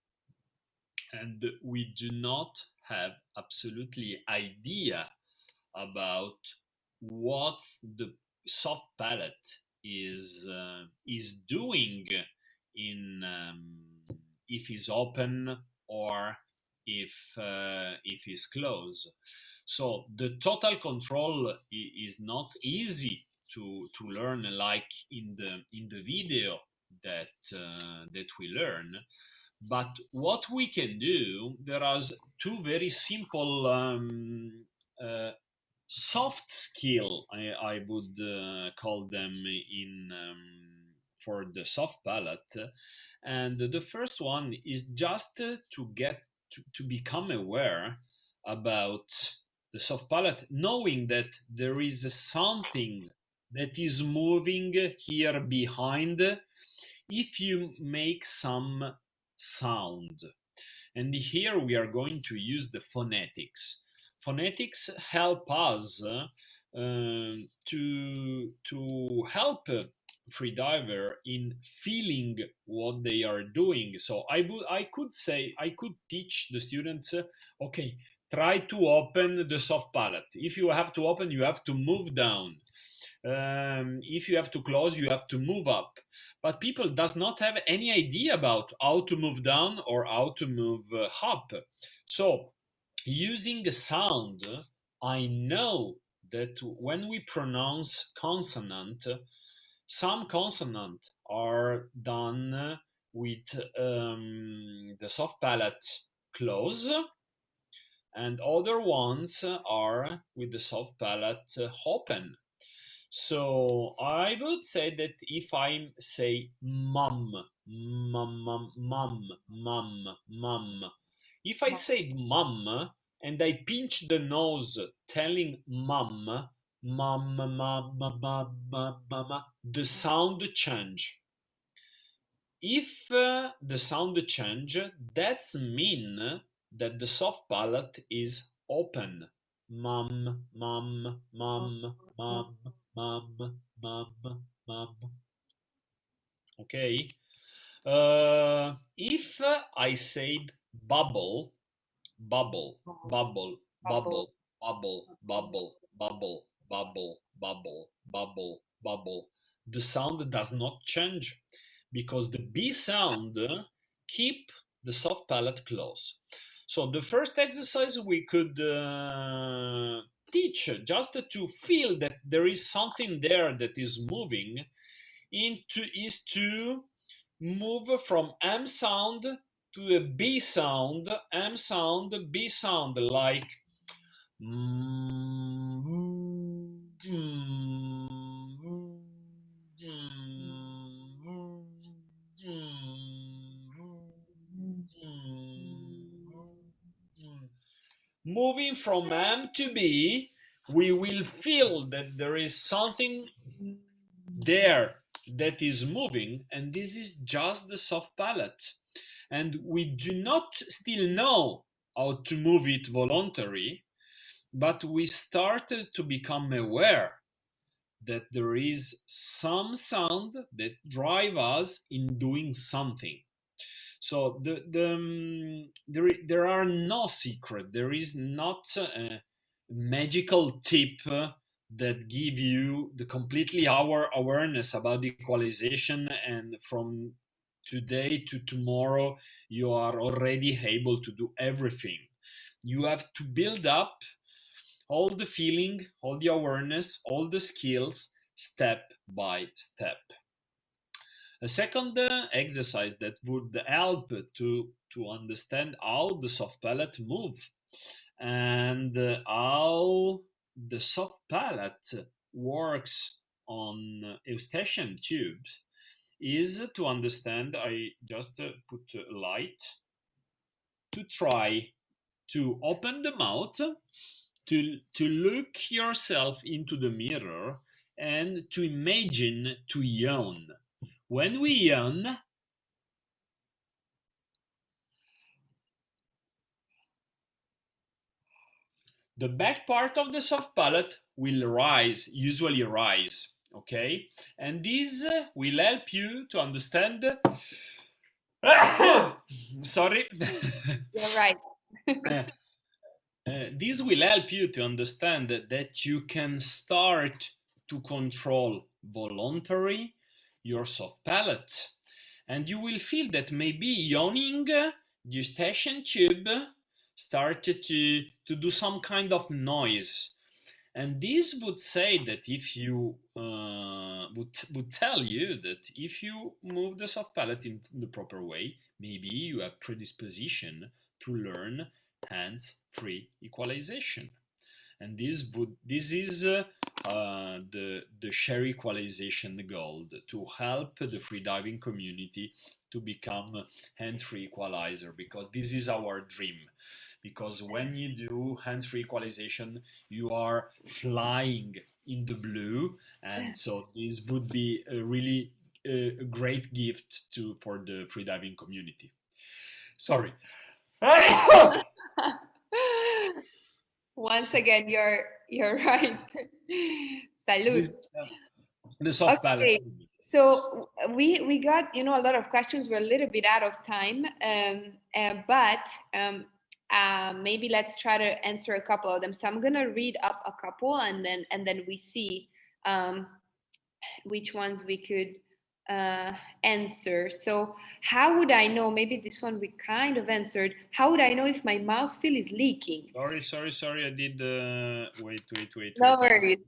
and we do not have absolutely idea about what the soft palate is doing in if it's open or if it's closed. So the total control is not easy to learn, like in the video that we learn. But what we can do, there are two very simple uh, soft skill, I would call them in for the soft palate. And the first one is just to get to become aware about the soft palate, knowing that there is something that is moving here behind if you make some sound. And here we are going to use the phonetics. Phonetics help us to help a freediver in feeling what they are doing. So I could say, I could teach the students, okay, try to open the soft palate. If you have to open, you have to move down. If you have to close, you have to move up. But people does not have any idea about how to move down or how to move up. So using a sound, I know that when we pronounce consonant, some consonant are done with the soft palate close, and other ones are with the soft palate open. So I would say that if I say mum, mum, mum, mum, mum, mum, if I say mum and I pinch the nose telling mum, mum, mum, mum, mum, mum, the sound change. If the sound change, that's mean that the soft palate is open. Mum, mum, mum, mum, mum, mum, mum. Okay. If I said bubble, bubble, bubble, bubble, bubble, bubble, bubble, bubble, bubble, bubble, bubble, the sound does not change because the B sound keep the soft palate close. So the first exercise we could teach, just to feel that there is something there that is moving, is to move from M sound to the B sound, M sound, B sound, like moving from M to B, we will feel that there is something there that is moving, and this is just the soft palate. And we do not still know how to move it voluntarily, but we started to become aware that there is some sound that drive us in doing something. So there are no secret. There is not a magical tip that give you the completely our awareness about equalization, and from today to tomorrow you are already able to do everything. You have to build up all the feeling, all the awareness, all the skills, step by step. A second exercise that would help to understand how the soft palate move, and how the soft palate works on eustachian tubes, is to understand. I just put a light to try to open the mouth, to look yourself into the mirror, and to imagine to yawn. When we yawn, the back part of the soft palate will rise, usually rise, okay? And this will help you to understand. Sorry. You're right. This will help you to understand that you can start to control voluntary your soft palate, and you will feel that maybe yawning, eustachian tube started to do some kind of noise. And this would say that if you would tell you that if you move the soft palate in the proper way, maybe you have predisposition to learn hands-free equalization. And this is the share equalization goal, to help the freediving community to become hands-free equalizer, because this is our dream. Because when you do hands-free equalization, you are flying in the blue, and so this would be a really great gift for the freediving community. Sorry. Once again, you're right. Salud. The soft palate. Okay, so we got a lot of questions. We're a little bit out of time, but maybe let's try to answer a couple of them. So I'm gonna read up a couple, and then we see which ones we could answer. So how would I know? Maybe this one we kind of answered. How would I know if my mouthfeel is leaking? Sorry. I did. Wait. No worries.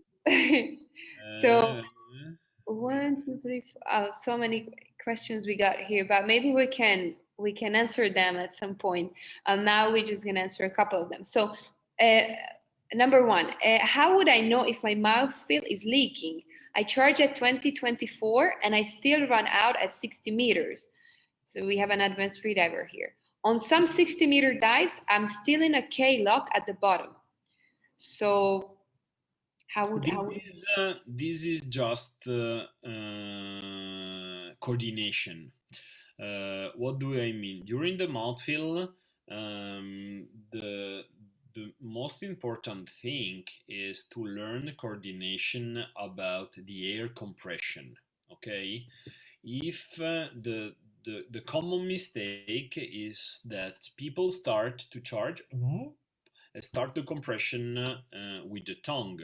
So 1, 2, 3, 4. Oh, so many questions we got here, but maybe we can answer them at some point. Now we're just gonna answer a couple of them. So, number one, how would I know if my mouthfeel is leaking? I charge at 20-24 and I still run out at 60 meters. So we have an advanced freediver here. On some 60-meter dives, I'm still in a K lock at the bottom. So this is just coordination. What do I mean? During the mouthfeel, the most important thing is to learn coordination about the air compression. Okay, if the common mistake is that people start to charge, start the compression with the tongue.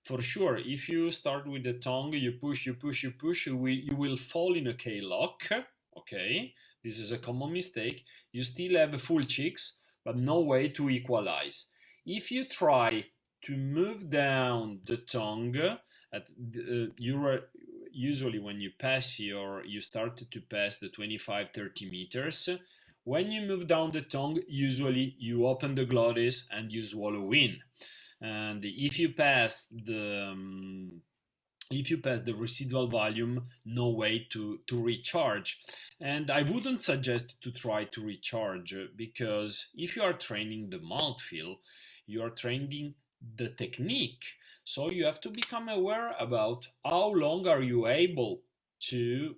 For sure, if you start with the tongue, you push, you will fall in a K lock. Okay, this is a common mistake. You still have full cheeks, but no way to equalize. If you try to move down the tongue, usually when you pass here, you start to pass the 25-30 meters. When you move down the tongue, usually you open the glottis and you swallow in. And if you pass the residual volume, no way to recharge. And I wouldn't suggest to try to recharge, because if you are training the mouthfeel, you are training the technique. So you have to become aware about how long are you able to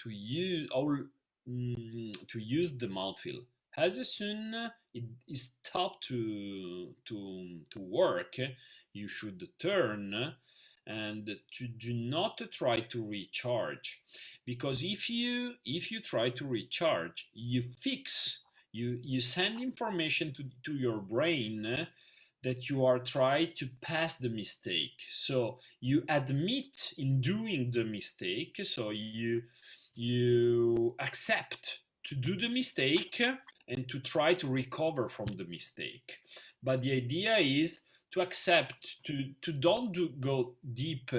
use the mouthfeel. As soon it is stopped to work, you should turn and to do not try to recharge, because if you try to recharge, you send information to your brain that you are trying to pass the mistake. So you admit in doing the mistake, so you accept to do the mistake and to try to recover from the mistake. But the idea is to accept, to don't go deep,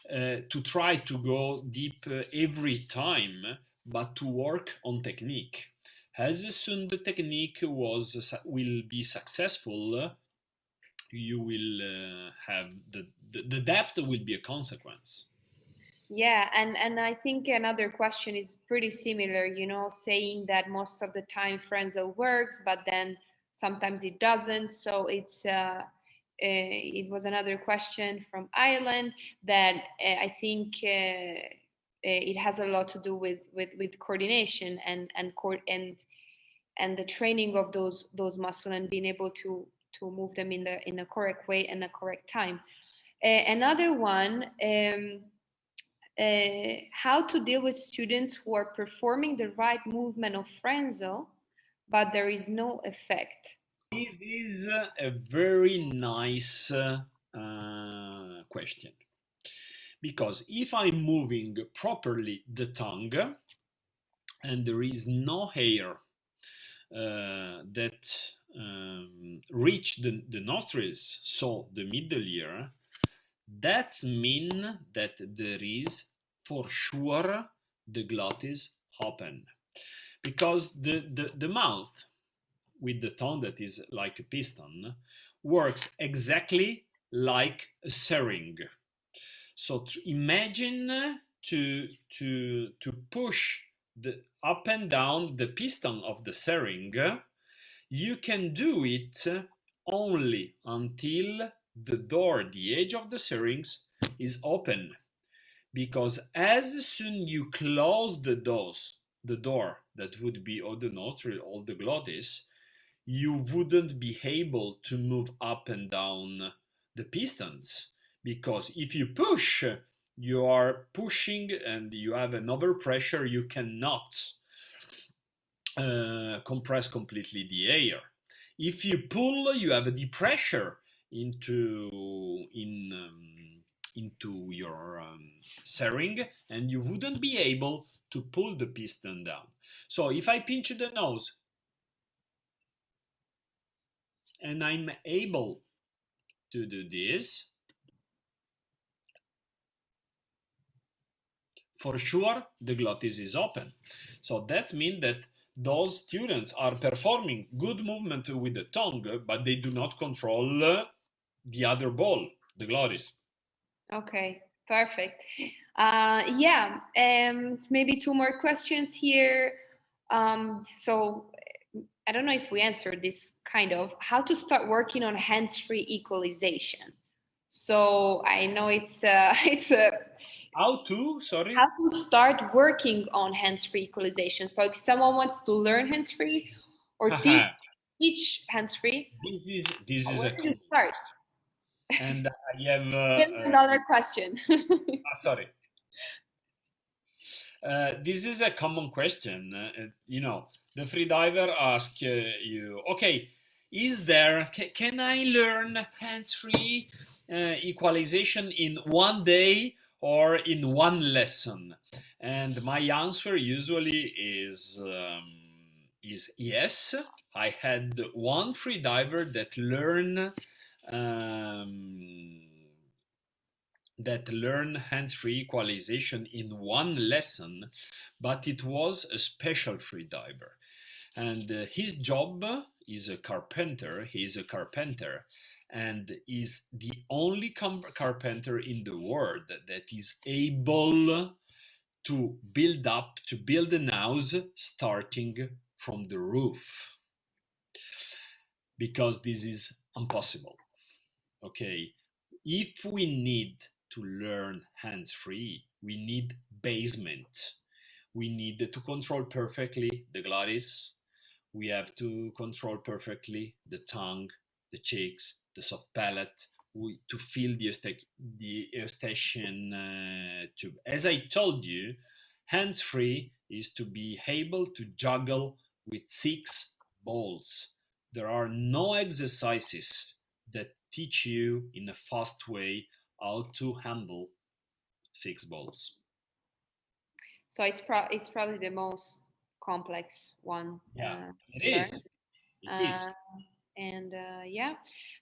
to try to go deep every time, but to work on technique. As soon the technique will be successful, you will have the depth will be a consequence. Yeah, and I think another question is pretty similar, saying that most of the time Frenzel works, but then sometimes it doesn't. So it was another question from Ireland that I think it has a lot to do with coordination and the training of those muscles and being able to move them in the correct way and the correct time. Another one. How to deal with students who are performing the right movement of Frenzel, but there is no effect. This is a very nice question, because if I'm moving properly the tongue and there is no hair that reach the nostrils, so the middle ear, that's mean that there is for sure the glottis open, because the mouth with the tongue that is like a piston works exactly like a syringe. So imagine to push the up and down the piston of the syringe. You can do it only until the door, the edge of the syringe, is open. Because as soon you close the door that would be all the nostril, all the glottis, you wouldn't be able to move up and down the pistons. Because if you push, you are pushing and you have an overpressure, you cannot compress completely the air. If you pull, you have a depressure into your syringe, and you wouldn't be able to pull the piston down. So if I pinch the nose and I'm able to do this, for sure the glottis is open. So that means that those students are performing good movement with the tongue, but they do not control the other ball, the glottis. Okay, perfect. Yeah, maybe two more questions here. So I don't know if we answered this kind of how to start working on hands-free equalization. So I know it's it's a How to, sorry? how to start working on hands-free equalization. So if someone wants to learn hands-free or teach hands-free, This is where a do you common start? question. And I have Another question. sorry. This is a common question. The freediver asks you, okay, can I learn hands-free equalization in one day or in one lesson? And my answer usually is yes. I had one freediver that learn hands-free equalization in one lesson, but it was a special freediver. And his job is a carpenter. He is a carpenter and is the only carpenter in the world that is able to build an house starting from the roof, because this is impossible. Okay, if we need to learn hands-free, we need basement. We need to control perfectly the glottis. We have to control perfectly the tongue, the cheeks, the soft palate, to feel the eustachian tube. As I told you, hands-free is to be able to juggle with 6 balls. There are no exercises that teach you in a fast way how to handle 6 balls. So it's probably the most complex one. Yeah, it learn. is. It is. And yeah,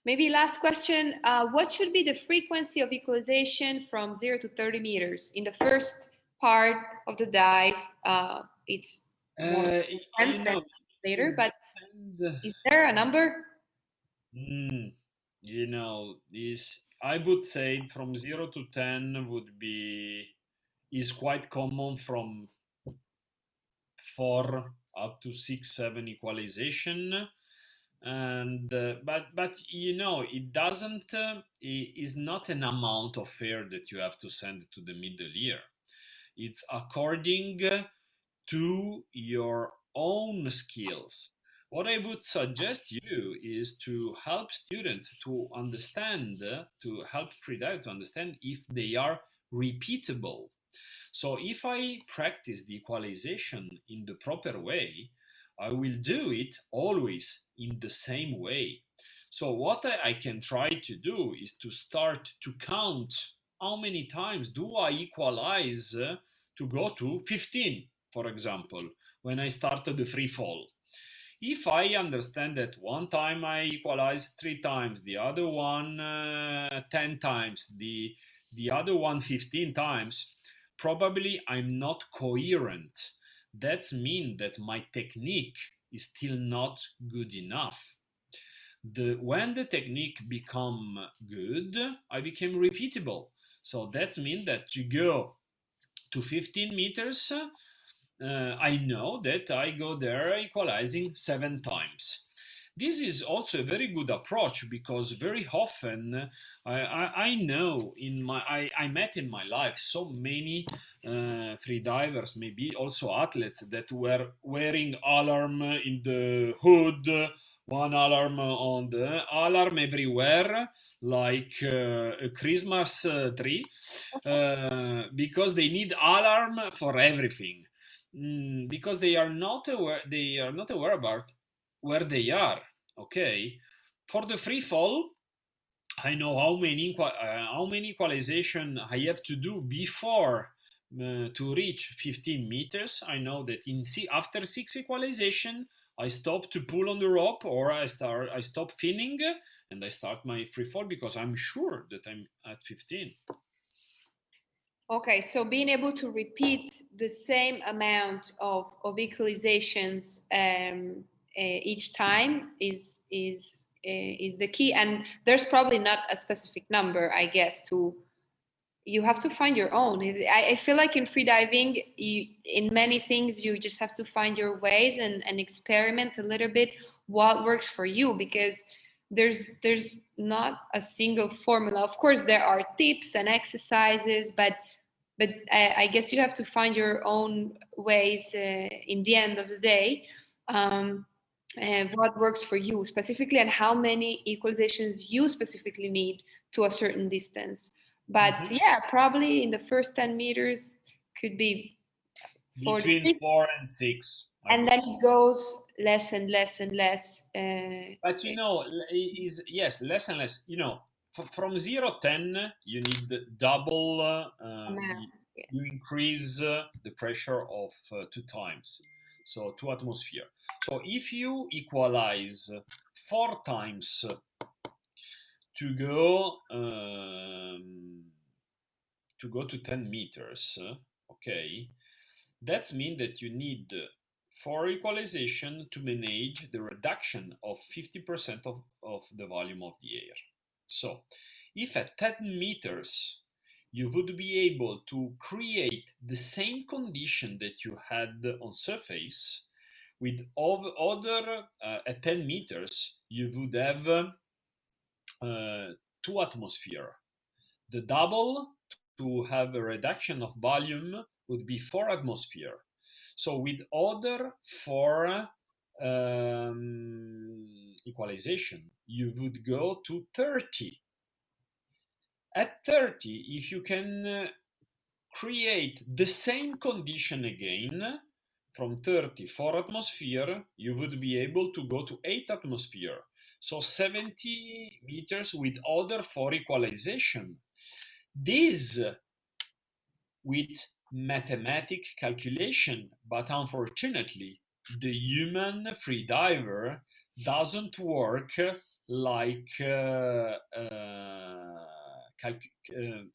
maybe last question. What should be the frequency of equalization from 0 to 30 meters? In the first part of the dive, it's more than later, but is there a number? This, I would say from 0 to 10 is quite common, from 4 up to 6, 7 equalization. And but it doesn't is not an amount of air that you have to send to the middle ear. It's according to your own skills. What I would suggest you is to help students to understand, to help freedive to understand if they are repeatable. So if I practice the equalization in the proper way, I will do it always in the same way. So what I can try to do is to start to count how many times do I equalize to go to 15, for example, when I started the free fall. If I understand that one time I equalize 3 times, the other one 10 times, the other one 15 times, probably I'm not coherent. That means that my technique is still not good enough. When the technique become good, I became repeatable. So that means that to go to 15 meters, I know that I go there equalizing 7 times. This is also a very good approach because very often I know I met in my life so many free divers, maybe also athletes that were wearing alarm in the hood, one alarm on the alarm everywhere, like a Christmas tree, because they need alarm for everything. Because they are not aware about where they are. Okay, for the free fall, I know how many equalization I have to do before to reach 15 meters. I know that after 6 equalization, I stop to pull on the rope, or I stop finning, and I start my free fall because I'm sure that I'm at 15. Okay, so being able to repeat the same amount of equalizations each time is the key, and there's probably not a specific number, I guess. You have to find your own. I feel like in freediving, in many things, you just have to find your ways and experiment a little bit what works for you, because there's not a single formula. Of course, there are tips and exercises, but I guess you have to find your own ways in the end of the day, and what works for you specifically, and how many equalizations you specifically need to a certain distance. But yeah, probably in the first 10 meters could be 4 to Between 6, 4 and 6, and then it goes less and less and less. But yes, less and less. From 0 10, you need double. Amount. You increase the pressure of 2 times, so 2 atmosphere. So if you equalize 4 times to go to 10 meters, okay, that means that you need for equalization to manage the reduction of 50% of the volume of the air. So if at 10 meters you would be able to create the same condition that you had on surface, with other at 10 meters you would have 2 atmosphere. The double to have a reduction of volume would be 4 atmosphere. So with other 4 equalization, you would go to 30. At 30, if you can create the same condition again, from 30, 4 atmosphere, you would be able to go to 8 atmosphere. So 70 meters with other 4 equalization. This with mathematic calculation, but unfortunately, the human freediver doesn't work like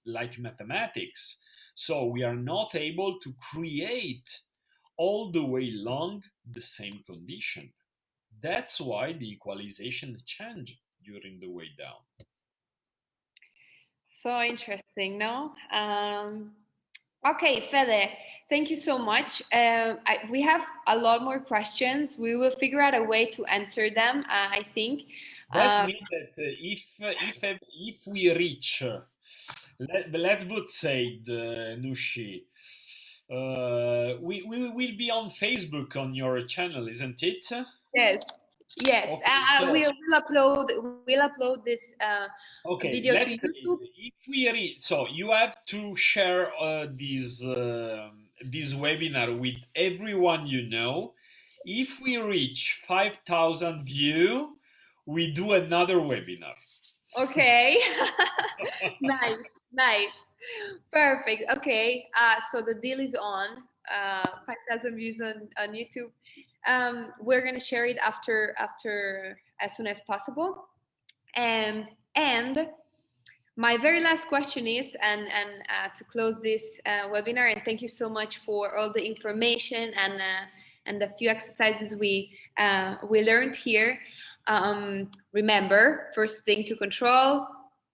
like mathematics. So we are not able to create all the way long the same condition. That's why the equalization change during the way down. So interesting, no? Okay, Fede, thank you so much. We have a lot more questions. We will figure out a way to answer them, I think. That means that if we reach, let's put say Nushi, we will be on Facebook on your channel, isn't it? Yes, yes. Okay, so, We'll upload this okay, video to let's say YouTube. if we reach, so you have to share this webinar with everyone you know. If we reach 5,000 views, we do another webinar. Okay. Nice, nice. Perfect. Okay. So the deal is on. 5,000 views on YouTube. We're gonna share it after as soon as possible. And my very last question is, to close this webinar, and thank you so much for all the information and the few exercises we learned here. Remember, first thing to control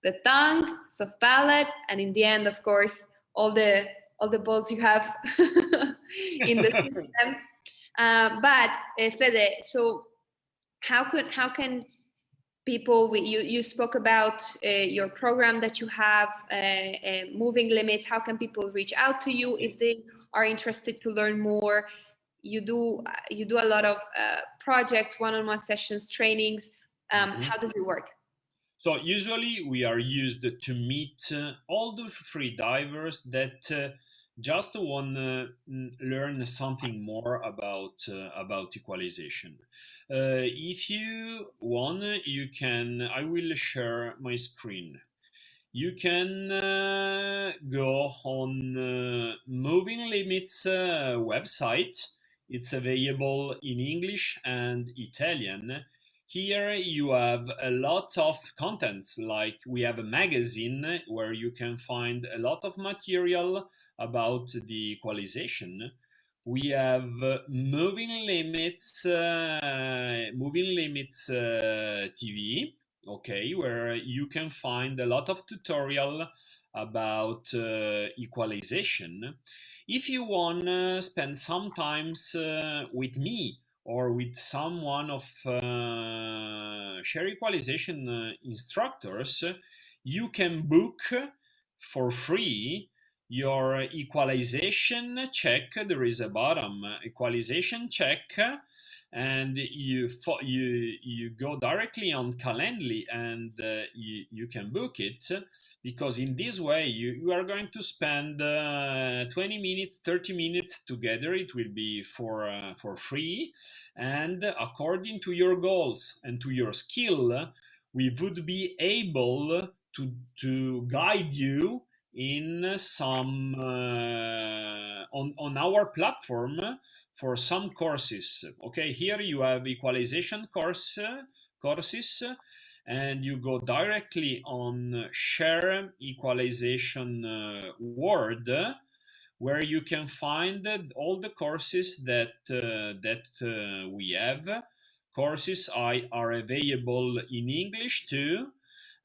the tongue, soft palate, and in the end, of course, all the balls you have in the system. But Fede, so how can people, you spoke about your program that you have, moving limits. How can people reach out to you if they are interested to learn more? You do a lot of projects, one-on-one sessions, trainings. How does it work? So usually we are used to meet all the freedivers that just want to learn something more about equalization. If you want, you can. I will share my screen. You can go on Moving Limits website. It's available in English and Italian. Here you have a lot of contents, like we have a magazine where you can find a lot of material about the equalization. We have Moving Limits TV, okay, where you can find a lot of tutorial about equalization. If you want to spend some times with me or with someone of Share Equalization instructors, you can book for free your equalization check. There is a bottom equalization check, and you go directly on Calendly, and you can book it, because in this way you are going to spend 20 minutes, 30 minutes together. It will be for free, and according to your goals and to your skill, we would be able to guide you in some on our platform for some courses. Okay, here you have equalization courses, and you go directly on Share Equalization Word, where you can find all the courses that we have. Courses are available in English too,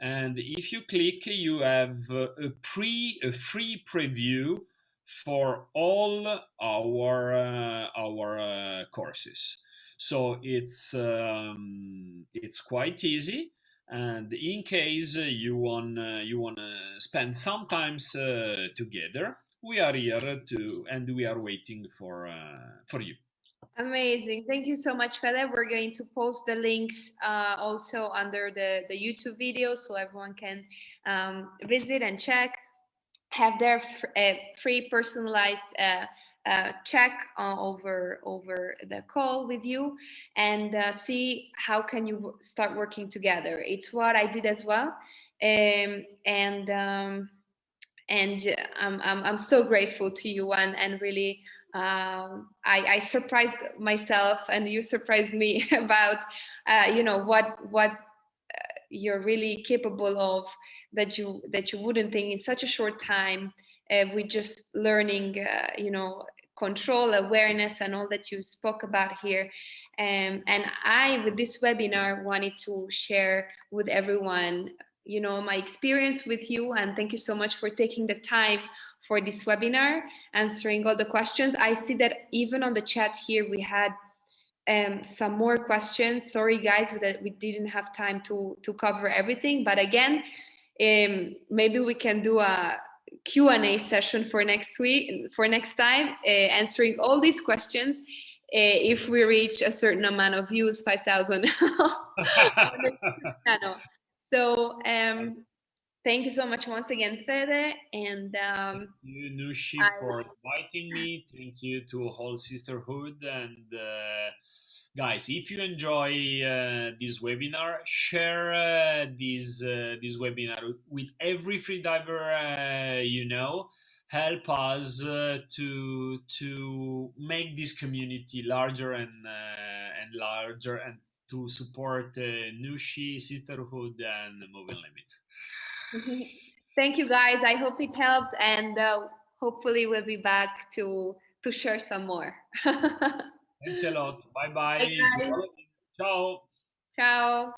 and if you click, you have a free preview for all our courses. So it's quite easy, and in case you wanna spend some times together, we are here and we are waiting for you. Amazing. Thank you so much, Fede. We're going to post the links also under the YouTube video, so everyone can visit and check, have their free personalized check over the call with you, and see how can you start working together. It's what I did as well, and I'm so grateful to you, and really I surprised myself, and you surprised me about what you're really capable of, that you wouldn't think in such a short time, with just learning control, awareness, and all that you spoke about here. And I, with this webinar, wanted to share with everyone my experience with you, and thank you so much for taking the time for this webinar, answering all the questions. I see that even on the chat here we had some more questions. Sorry guys that we didn't have time to cover everything, but again, maybe we can do a Q&A session for next time, answering all these questions, if we reach a certain amount of views, 5,000 on the channel. So Thank you so much once again, Fede. And Thank you, Nushi, for inviting me. Thank you to whole Sisterhood. And guys, if you enjoy this webinar, share this webinar with every freediver you know. Help us to make this community larger and larger, and to support Nushi, Sisterhood, and Moving Limits. Thank you, guys. I hope it helped, and hopefully we'll be back to share some more. Thanks a lot. Bye bye. Bye, guys. Ciao. Ciao.